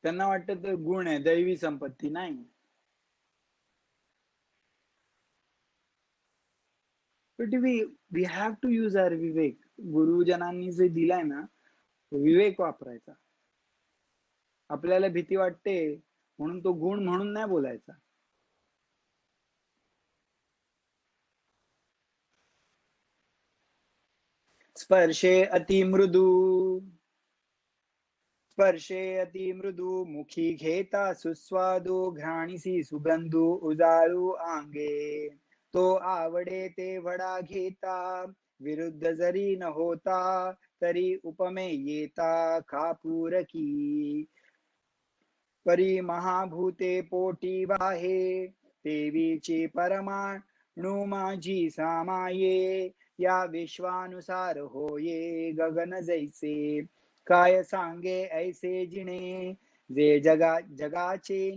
त्यांना वाटतं ते गुण आहे, दैवी संपत्ती नाही. But we have to use our vivek. गुरुजनांनी जे दिलाय ना, विवेक वापरायचा. आपल्याला भीती वाटते म्हणून तो गुण म्हणून नाही बोलायचा. स्पर्शे अति मृदू, स्पर्शे अति मृदू, मुखी घेता सुस्वादू, घ्राणीसी सुगंधू, उजाळू आंगे. तो आवडे ते वडा घेता, विरुद्ध जरी न होता, तरी उपमे येता कापूरकी. परी महाभूते पोटी बाहे, देवीची परमाणु माझी सामाये. या विश्वानुसार होये गगन जैसे, काय सांगे ऐसे जिणे, जे जगाचे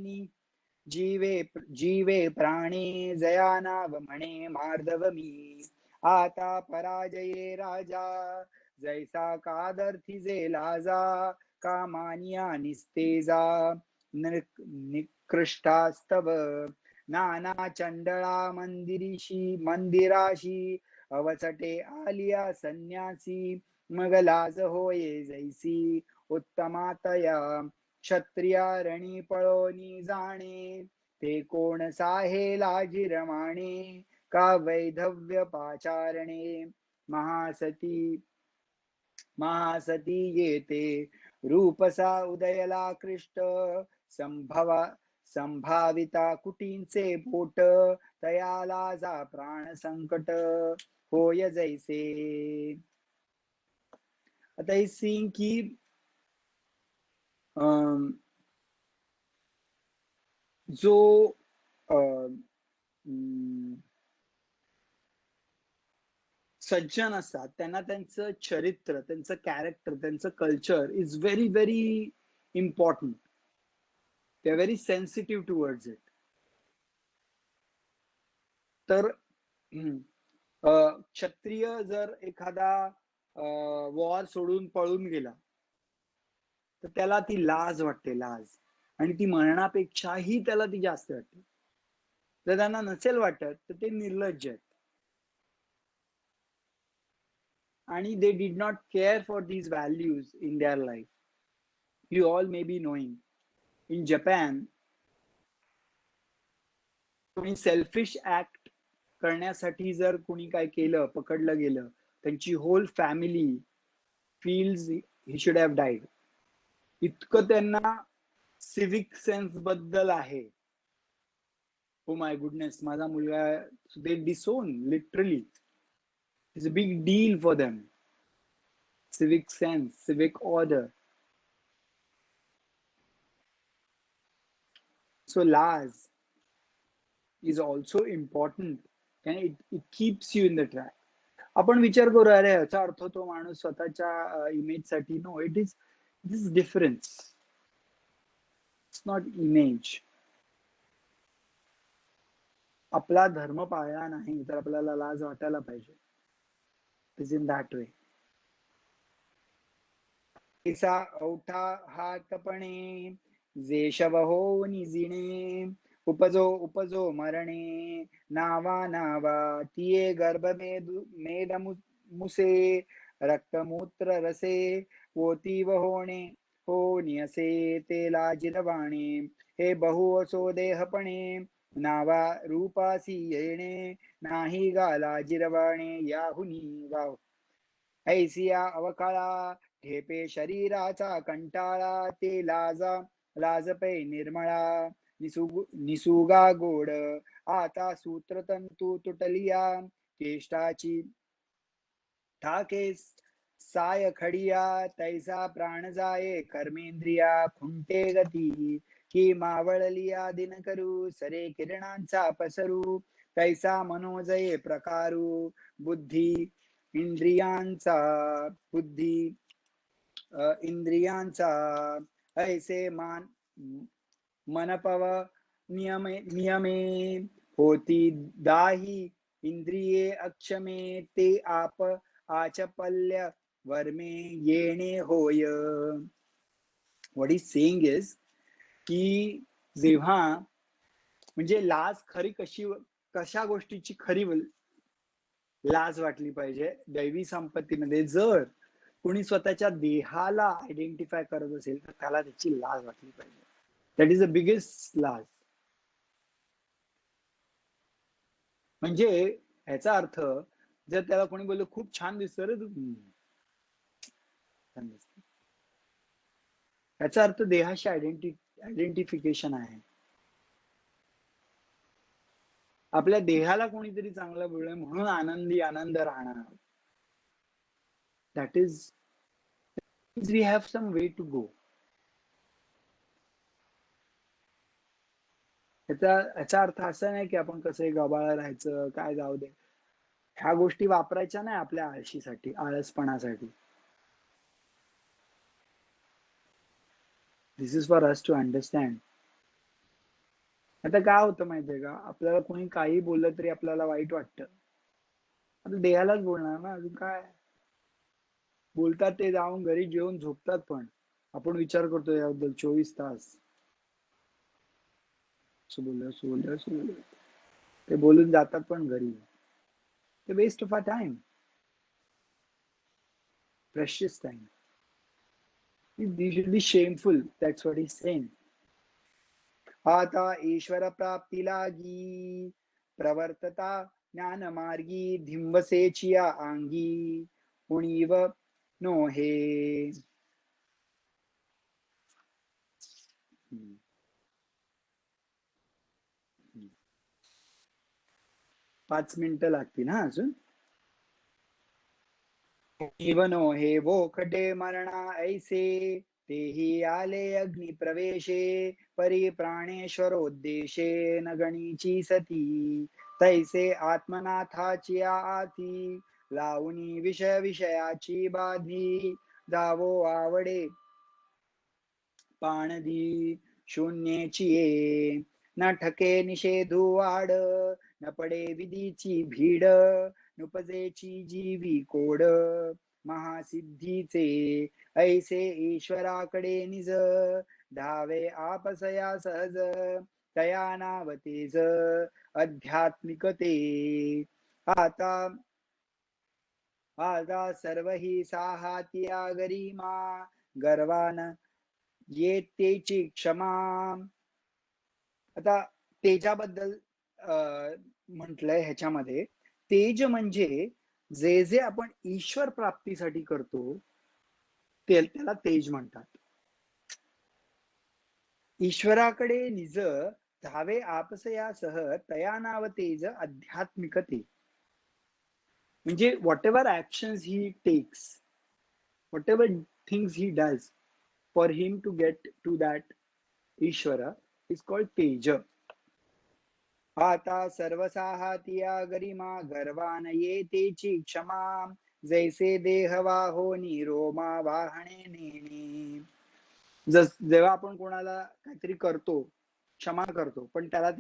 जीवे जीवे प्राणी, जया नाव म्हणे मार्दव मी. आता पराजये राजा, जैसा कादर्थी जे लाजा, कामानिया निस्तेजा निकृष्टास्तव. नाना चंडळा मंदिराशी, अवचटे आलिया संन्यासी. मग लाज होये जैसी, उत्तमातया क्षत्रिया रणी पळोनी जाणे. ते कोण साहे लाजिरमाणे, का वैधव्य पाचारणे. महासती महासती येते, रूपसा उदयला कृष्ट. संभाविता कुटींचे पोट, तयाला जा प्राण संकट होय जैसे. आता हे सीन की जो सज्जन असतात त्यांना त्यांचं चरित्र, त्यांचं कॅरेक्टर, त्यांचं culture is very very important. They are very sensitive towards it. तर क्षत्रिय जर एखादा वॉर सोडून पळून गेला, तर त्याला ती लाज वाटते, लाज. आणि ती मरणापेक्षाही त्याला ती जास्त वाटते. जर त्यांना नसेल वाटत तर ते निर्लज्ज आहेत. आणि they did not care for these values in their life. You all may be knowing, in Japan, कोणी सेल्फिश ऍक्ट करण्यासाठी जर कोणी काय केलं, पकडलं गेलं, त्यांची whole family feels he should have died. इतकं त्यांना सिविक सेन्स बद्दल आहे. ओ माय गुडनेस, माझा मुलगा, they disown literally. It's a big deal for them. Civic sense, civic order. So laws is also important and it keeps you in the track. आपण विचार करू, अरे याचा अर्थ तो माणूस स्वतःच्या इमेज साठी, no, it is this difference. It's not image. आपला धर्म पाळला नाही तर आपल्याला लाज वाटायला पाहिजे. It is in that way. ऐसा औठा हातपणे, जे शव हो निजिणे. उपजो उपजो मरणे, नावा नावा तिये गर्भ मेद मुसे. रक्तमूत्र रसे पोतीव होणे, हो नियसे ते लाजिरवाणे. हे बहु असो देहपणे, नावा रूपासी येणे. नाही गा लाजिरवाणे याहुनी. वाव. ऐसिया अवकाळा ठेपे शरीराचा कंटाळा ते लाजपै निर्मळा निसुगा गोड आता सूत्रतंतू तुटलिया केष्टाची ठाके साय खडिया तैसा प्राण जाये कर्मेंद्रिया खुंटे गती की मावळलिया दिन करू सरे किरणांचा पसरू तैसा मनोजये प्रकारू बुद्धी इंद्रियांचा बुद्धी इंद्रियांचा ऐसे मनपव नियमे होती दाही इंद्रिये अक्षमे ते आप आचपल्य वर्मे येणे होय. व्हॉट इज सेइंग इज की जेव्हा म्हणजे लाज खरी कशा गोष्टीची खरी लाज वाटली पाहिजे दैवी संपत्तीमध्ये. जर कोणी स्वतःच्या देहाला आयडेंटिफाय करत असेल तर त्याला त्याची लाज वाटली पाहिजे. दॅट इज द बिगेस्ट लाज. म्हणजे ह्याचा अर्थ जर त्याला कोणी बोललं खूप छान दिसतं रे तू, याचा अर्थ देहाशी आयडेंटिफिकेशन आहे. आपल्या देहाला कोणीतरी चांगलं बोललं म्हणून आनंद राहणार. That is we have some way to go. याचा अर्थ असा नाही की आपण कसं गबाळा राहायचं काय जाऊ दे. ह्या गोष्टी वापरायच्या नाही आपल्या आळशीसाठी, आळसपणासाठी. This is for us to understand. आता काय होतं माहितीये का, आपल्याला कोणी काही बोललं तरी आपल्याला वाईट वाटतं. आता देहालाच बोलणार ना, अजून काय बोलतात ते जाऊन घरी जेवून झोपतात. पण आपण विचार करतो याबद्दल 24 तास बोललं ते बोलून जातात पण घरी. ते waste of our time, precious time. They should be shameful. That's what he's saying. आता ईश्वर प्राप्ती लागी प्रवर्तता ज्ञान मार्गी धिंबसेचिया अंगी उणीव नो हे. 5 मिनिटं लागतील ना अजून. इवनो हे वोखटे मरणा ऐसे तेही आले अग्नि प्रवेशे परी प्राणेश्वरोद्देशे न गणीची सती तैसे आत्मनाथाची आती लावणी विषयाची बाधी जावो आवडे पाणधी शून्येची ये न ठके निषेधू वाड न पडे विधीची भीड नुपजेची जीवी कोड महासिद्धीचे ऐसे ईश्वराकडे निज धावे आपसया सहज तया नावतेज आध्यात्मिकते. आता सर्व ही साहात्या गरिमा गर्वान येतेची क्षमा. आता तेजाबद्दल म्हटलंय ह्याच्यामध्ये. तेज म्हणजे जे जे आपण ईश्वर प्राप्तीसाठी करतो त्याला तेज म्हणतात. ईश्वराकडे निज धावे आपसयासह तया नाव तेज आध्यात्मिकते. म्हणजे whatever actions he takes, whatever things he does for him to get to that ईश्वर इज कॉल्ड तेज. आता सर्वसाहातिया गरिमा गर्वान येतेची क्षमा जैसे देहवाहो रोमा वाहणे नेणे. जेव्हा आपण कोणाला काहीतरी करतो, क्षमा करतो, पण त्याला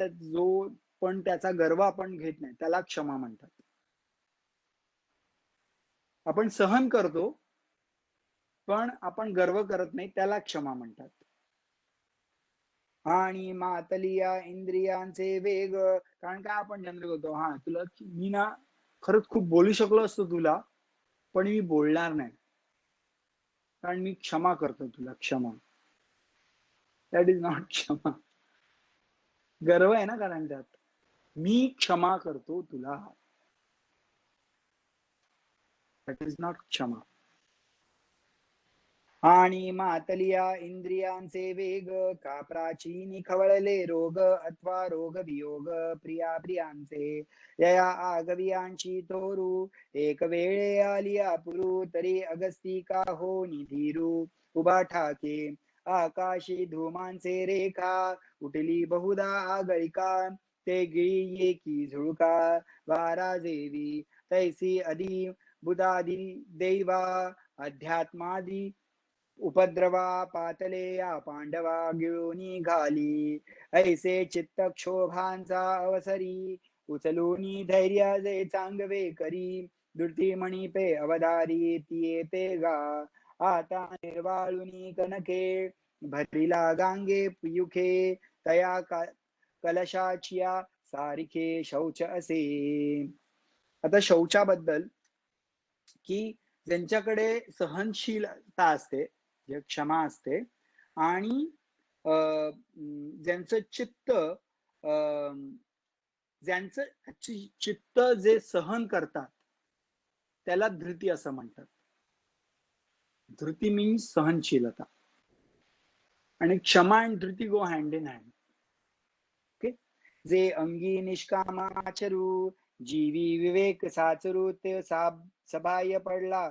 पण त्याचा गर्व आपण घेत नाही त्याला क्षमा म्हणतात. आपण सहन करतो पण आपण गर्व करत नाही त्याला क्षमा म्हणतात. आणि मातलिया इंद्रियांचे वेग. कारण काय आपण जनरल होतो, हा तुला मी ना खरंच खूप बोलू शकलो असतो तुला, पण मी बोलणार नाही कारण मी क्षमा करतो तुला. क्षमा, दॅट इज नॉट क्षमा. गर्व आहे ना, कारण त्यात मी क्षमा करतो तुला. दॅट इज नॉट क्षमा. आणि मातलिया इंद्रियांचे वेग, का प्राचीनी खवळले रोग, अथवा रोग वियोग प्रिया प्रियांचे, यया आगवियांची तोरू, एक वेळे आलिया पुरू, तरी अगस्ती का हो निधीरू, उभा ठाके आकाशी धुमांचे रेखा, उठली बहुधा आगळिका, ते गिळी की झुळका, वारा देवी तैसी आदी बुधादी दैवा, अध्यात्मादी उपद्रवा पातले या पांडवा गिळूनी घाली, ऐसे चित्त क्षोभांचा अवसरी, उचलूनी धैर्य जे चांगवे करी, दुर्ती मणी पे अवधारी ती ते गा, आता निर्वाळुनी कनके, भरिला गांगे पियुखे, तया कलशाचिया सारिखे शौच असे. आता शौचाबद्दल की ज्यांच्याकडे सहनशीलता असते, जे क्षमा असते, आणि ज्यांचं चित्त ज्यांचं चित्त जे सहन करतात त्याला धृती असं म्हणतात. धृती मीन्स सहनशीलता, आणि क्षमा आणि धृती go hand in hand. Okay. जे अंगी निष्कामाचरू, जीवी विवेक साचरू, ते सबाह्य पडला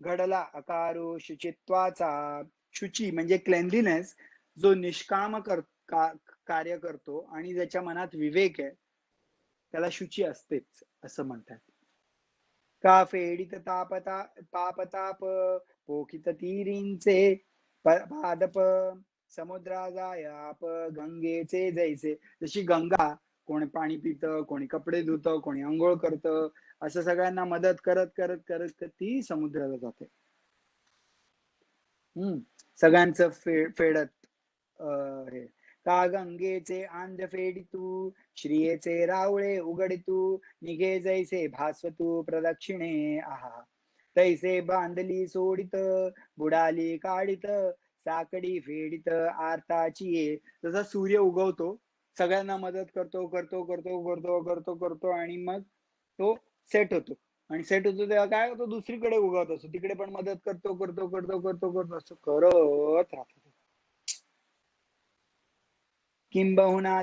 घडला अकारो शुचित्वाचा. शुची म्हणजे क्लेनलीनेस, जो निष्काम कार्य करतो आणि ज्याच्या मनात विवेक आहे त्याला शुची असतेच असं म्हणतात. का फेडित पापताप, पोखित तीरींचे पादप, समुद्रा जायाप गंगेचे जैसे. जशी गंगा, कोणी पाणी पितं, कोणी कपडे धुतं, कोणी आंघोळ करतं, असं सगळ्यांना मदत करत करत करत ती समुद्राला जाते. सगळ्यांचं फेडत हे. का गंगेचे आंध फेडितू, श्रियेचे रावळे उघडितू, निघे जैसे भास्वतू प्रदक्षिणे आहा, तैसे बांधली सोडित, बुडाली काढित, साकडी फेडित आरताची ये. जसा सूर्य उगवतो, सगळ्यांना मदत करतो करतो करतो करतो करतो करतो आणि मग तो सेट होतो, आणि सेट होतो तेव्हा काय होतो, दुसरीकडे उगवत असतो, तिकडे पण मदत करतो करतो करतो करतो करतो असं करत राहतो. किंबहुना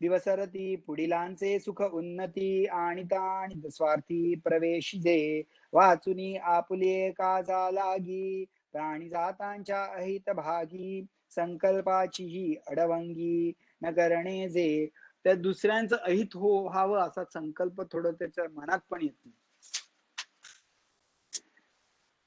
दिवसरती पुढिलांचे सुख उन्नती, आणिता आणि स्वार्थी प्रवेशिजे, वाचुनी आपुले काजा लागी, प्राणी जातांच्या अहित भागी, संकल्पाची ही अडवंगी न करणे जे. त्या दुसऱ्यांचं अहित व्हावं असा संकल्प थोडं त्याच्या मनात पण येत नाही.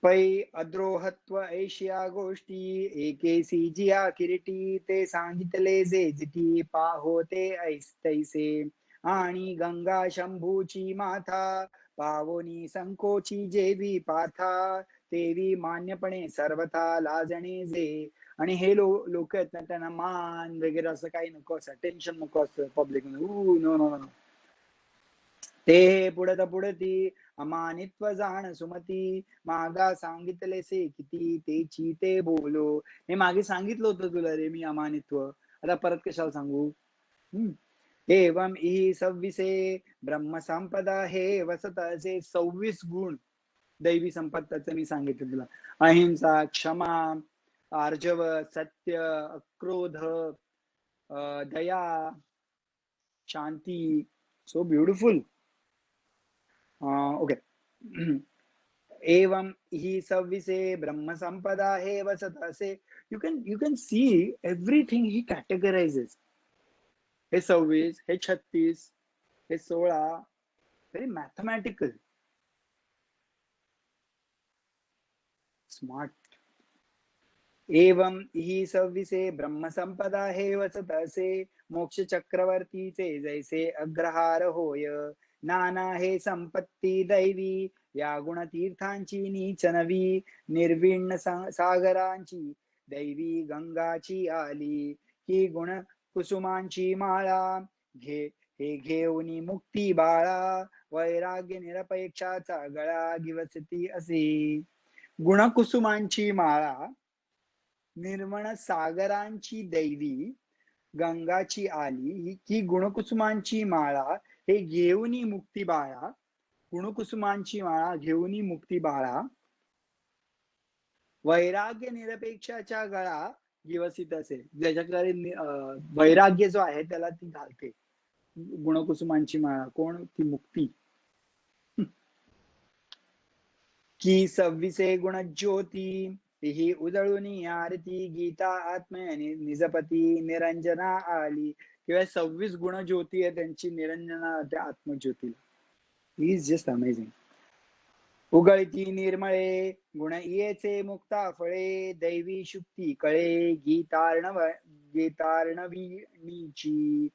पै अद्रोहत्व ऐशिया गोष्टी, एकेसी जिया किरीटी, ते सांगितले जे जिटी पाहोते तैसे, आणि गंगा शंभूची माथा, पावोनी संकोची जेवी पाथा, तेवी मान्यपणे सर्वथा लाजणे जे. आणि हे लोक आहेत ना, त्यांना मान वगैरे असं काही नको असं, टेन्शन नको असतं पब्लिक नो नो नो. ते पुढती अमानित्व जाण सुमती, मागा सांगितले से किती तेची ते बोलो. हे मागे सांगितलं होतं तुला रे मी अमानित्व, आता परत कशाला सांगू. एवं ही 26 ब्रह्मसंपदा हे वसताचे 26 गुण दैवी संपत्तीचे मी सांगितलं तुला. अहिंसा, क्षमा, आर्जव, सत्य, अक्रोध, दया, शांती. So beautiful. ओके. एवं ही 26 ब्रह्मसंपदा हे वसतासे. You can see everything he categorises. हे 26, हे 36, हे 16, व्हेरी मॅथमॅटिकल, स्मार्ट. एवं ही 26 ब्रह्मसंपदा हे वसतासे, मोक्ष चक्रवर्तीचे जैसे अग्रहार होय, नाना हे संपत्ती दैवी, या गुणतीर्थांची नीच नवी, निर्विण्ण सागरांची दैवी गंगाची आली, ही गुण कुसुमांची माळा, हे घेऊनी मुक्ती बाळा, वैराग्य निरपेक्षाचा गळा गिवसती असे. गुणकुसुमांची माळा, निर्मळ सागरांची दैवी गंगाची आली, ही गुणकुसुमांची माळा, हे घेऊनी मुक्ती बाळा, गुणकुसुमांची माळा घेऊनी मुक्ती बाळा, वैराग्य निरपेक्षाच्या गळा दिवसित असे. ज्याच्याकडे वैराग्य जो आहे त्याला ती घालते. गुणकुसुमांची माळा कोण? ती मुक्ती. की 26 गुण ज्योती ही उजळूनी आरती, गीता आत्मयाने निजपती निरंजना आली. किंवा 26 गुण ज्योती आहे त्यांची, निरंजना त्या आत्मज्योतीला. He is just amazing. उगळती निर्मळे गुण येचे मुक्ता फळे, दैवी शुक्ती कळे गीतार्णवीची.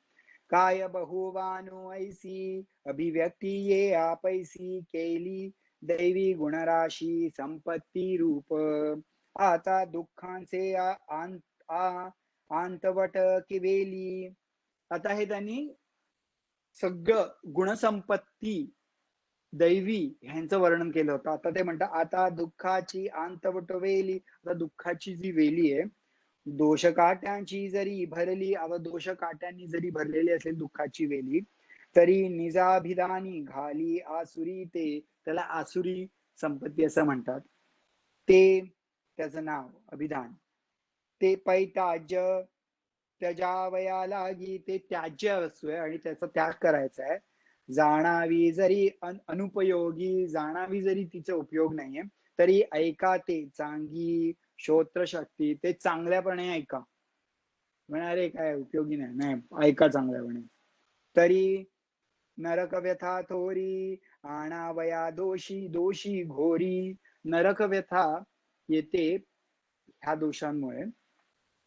काय बहुवानु ऐसी अभिव्यक्ती ये आपैसी, केली दैवी गुणराशी संपत्ती रूप. आता दुःखांचे आंतवट किवेली. आता हे त्यांनी सगळं गुणसंपत्ती दैवी ह्यांचं वर्णन केलं होतं. आता ते म्हणतात आता दुःखाची अंतवट वेली. आता दुःखाची जी वेली आहे, दोषकाट्यांची जरी भरली, आता दोषकाट्यांनी जरी भरलेली असेल दुःखाची वेली, तरी निजाभिधानी घाली आसुरी ते. त्याला आसुरी संपत्ती असं म्हणतात. ते त्याचं नाव अभिधान. ते पैताज्य त्याजावया लागी, ते त्याज्य वस्तू आहे आणि त्याचा त्याग करायचा आहे. जाणावी जरी अनुपयोगी, जाणावी जरी तिचा उपयोग नाहीये, तरी ऐका ते चांगी श्रोत्रशक्ती. ते चांगल्यापणे ऐका. म्हणारे काय उपयोगी नाही, ऐका चांगल्यापणे. तरी नरक व्यथा थोरी आणावया दोषी दोषी घोरी. नरक व्यथा येते ह्या दोषांमुळे.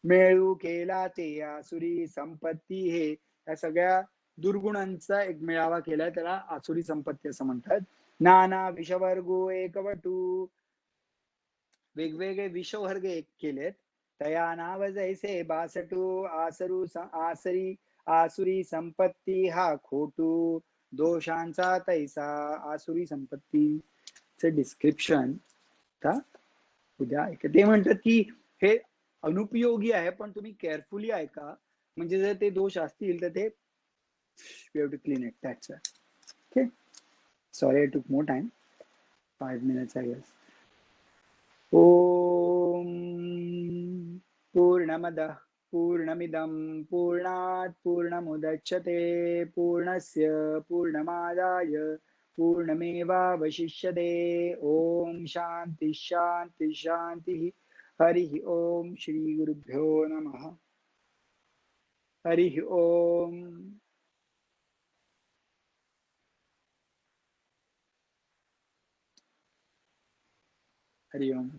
मेळू केला ते आसुरी संपत्ती हे. या सगळ्या दुर्गुणांचा एक मेळावा केलाय, त्याला आसुरी संपत्ती असं म्हणतात. नाना विषवर्गो एकवटू, वेगवेगळे विषवर्ग एक केलेत. तया नाव जैसे बासटू आसुरी संपत्ती हा खोटू. दोषांचा तैसा आसुरी संपत्तीचे डिस्क्रिप्शन उद्या ऐका. ते म्हणतात की हे अनुपयोगी आहे, पण तुम्ही केअरफुली ऐका. म्हणजे जर ते दोष असतील तर ते we have to clean it. That's it. Okay. Sorry I took more time. 5 minutes I guess. ओम पूर्णमदः पूर्णमिदं पूर्णात् पूर्णमुदच्यते पूर्णस्य पूर्णमादाय पूर्णमेवावशिष्यते. ओम शांति शांति शांति. हरि ओम. श्री गुरुभ्यो नमः. हरि ओम. हरि ओम.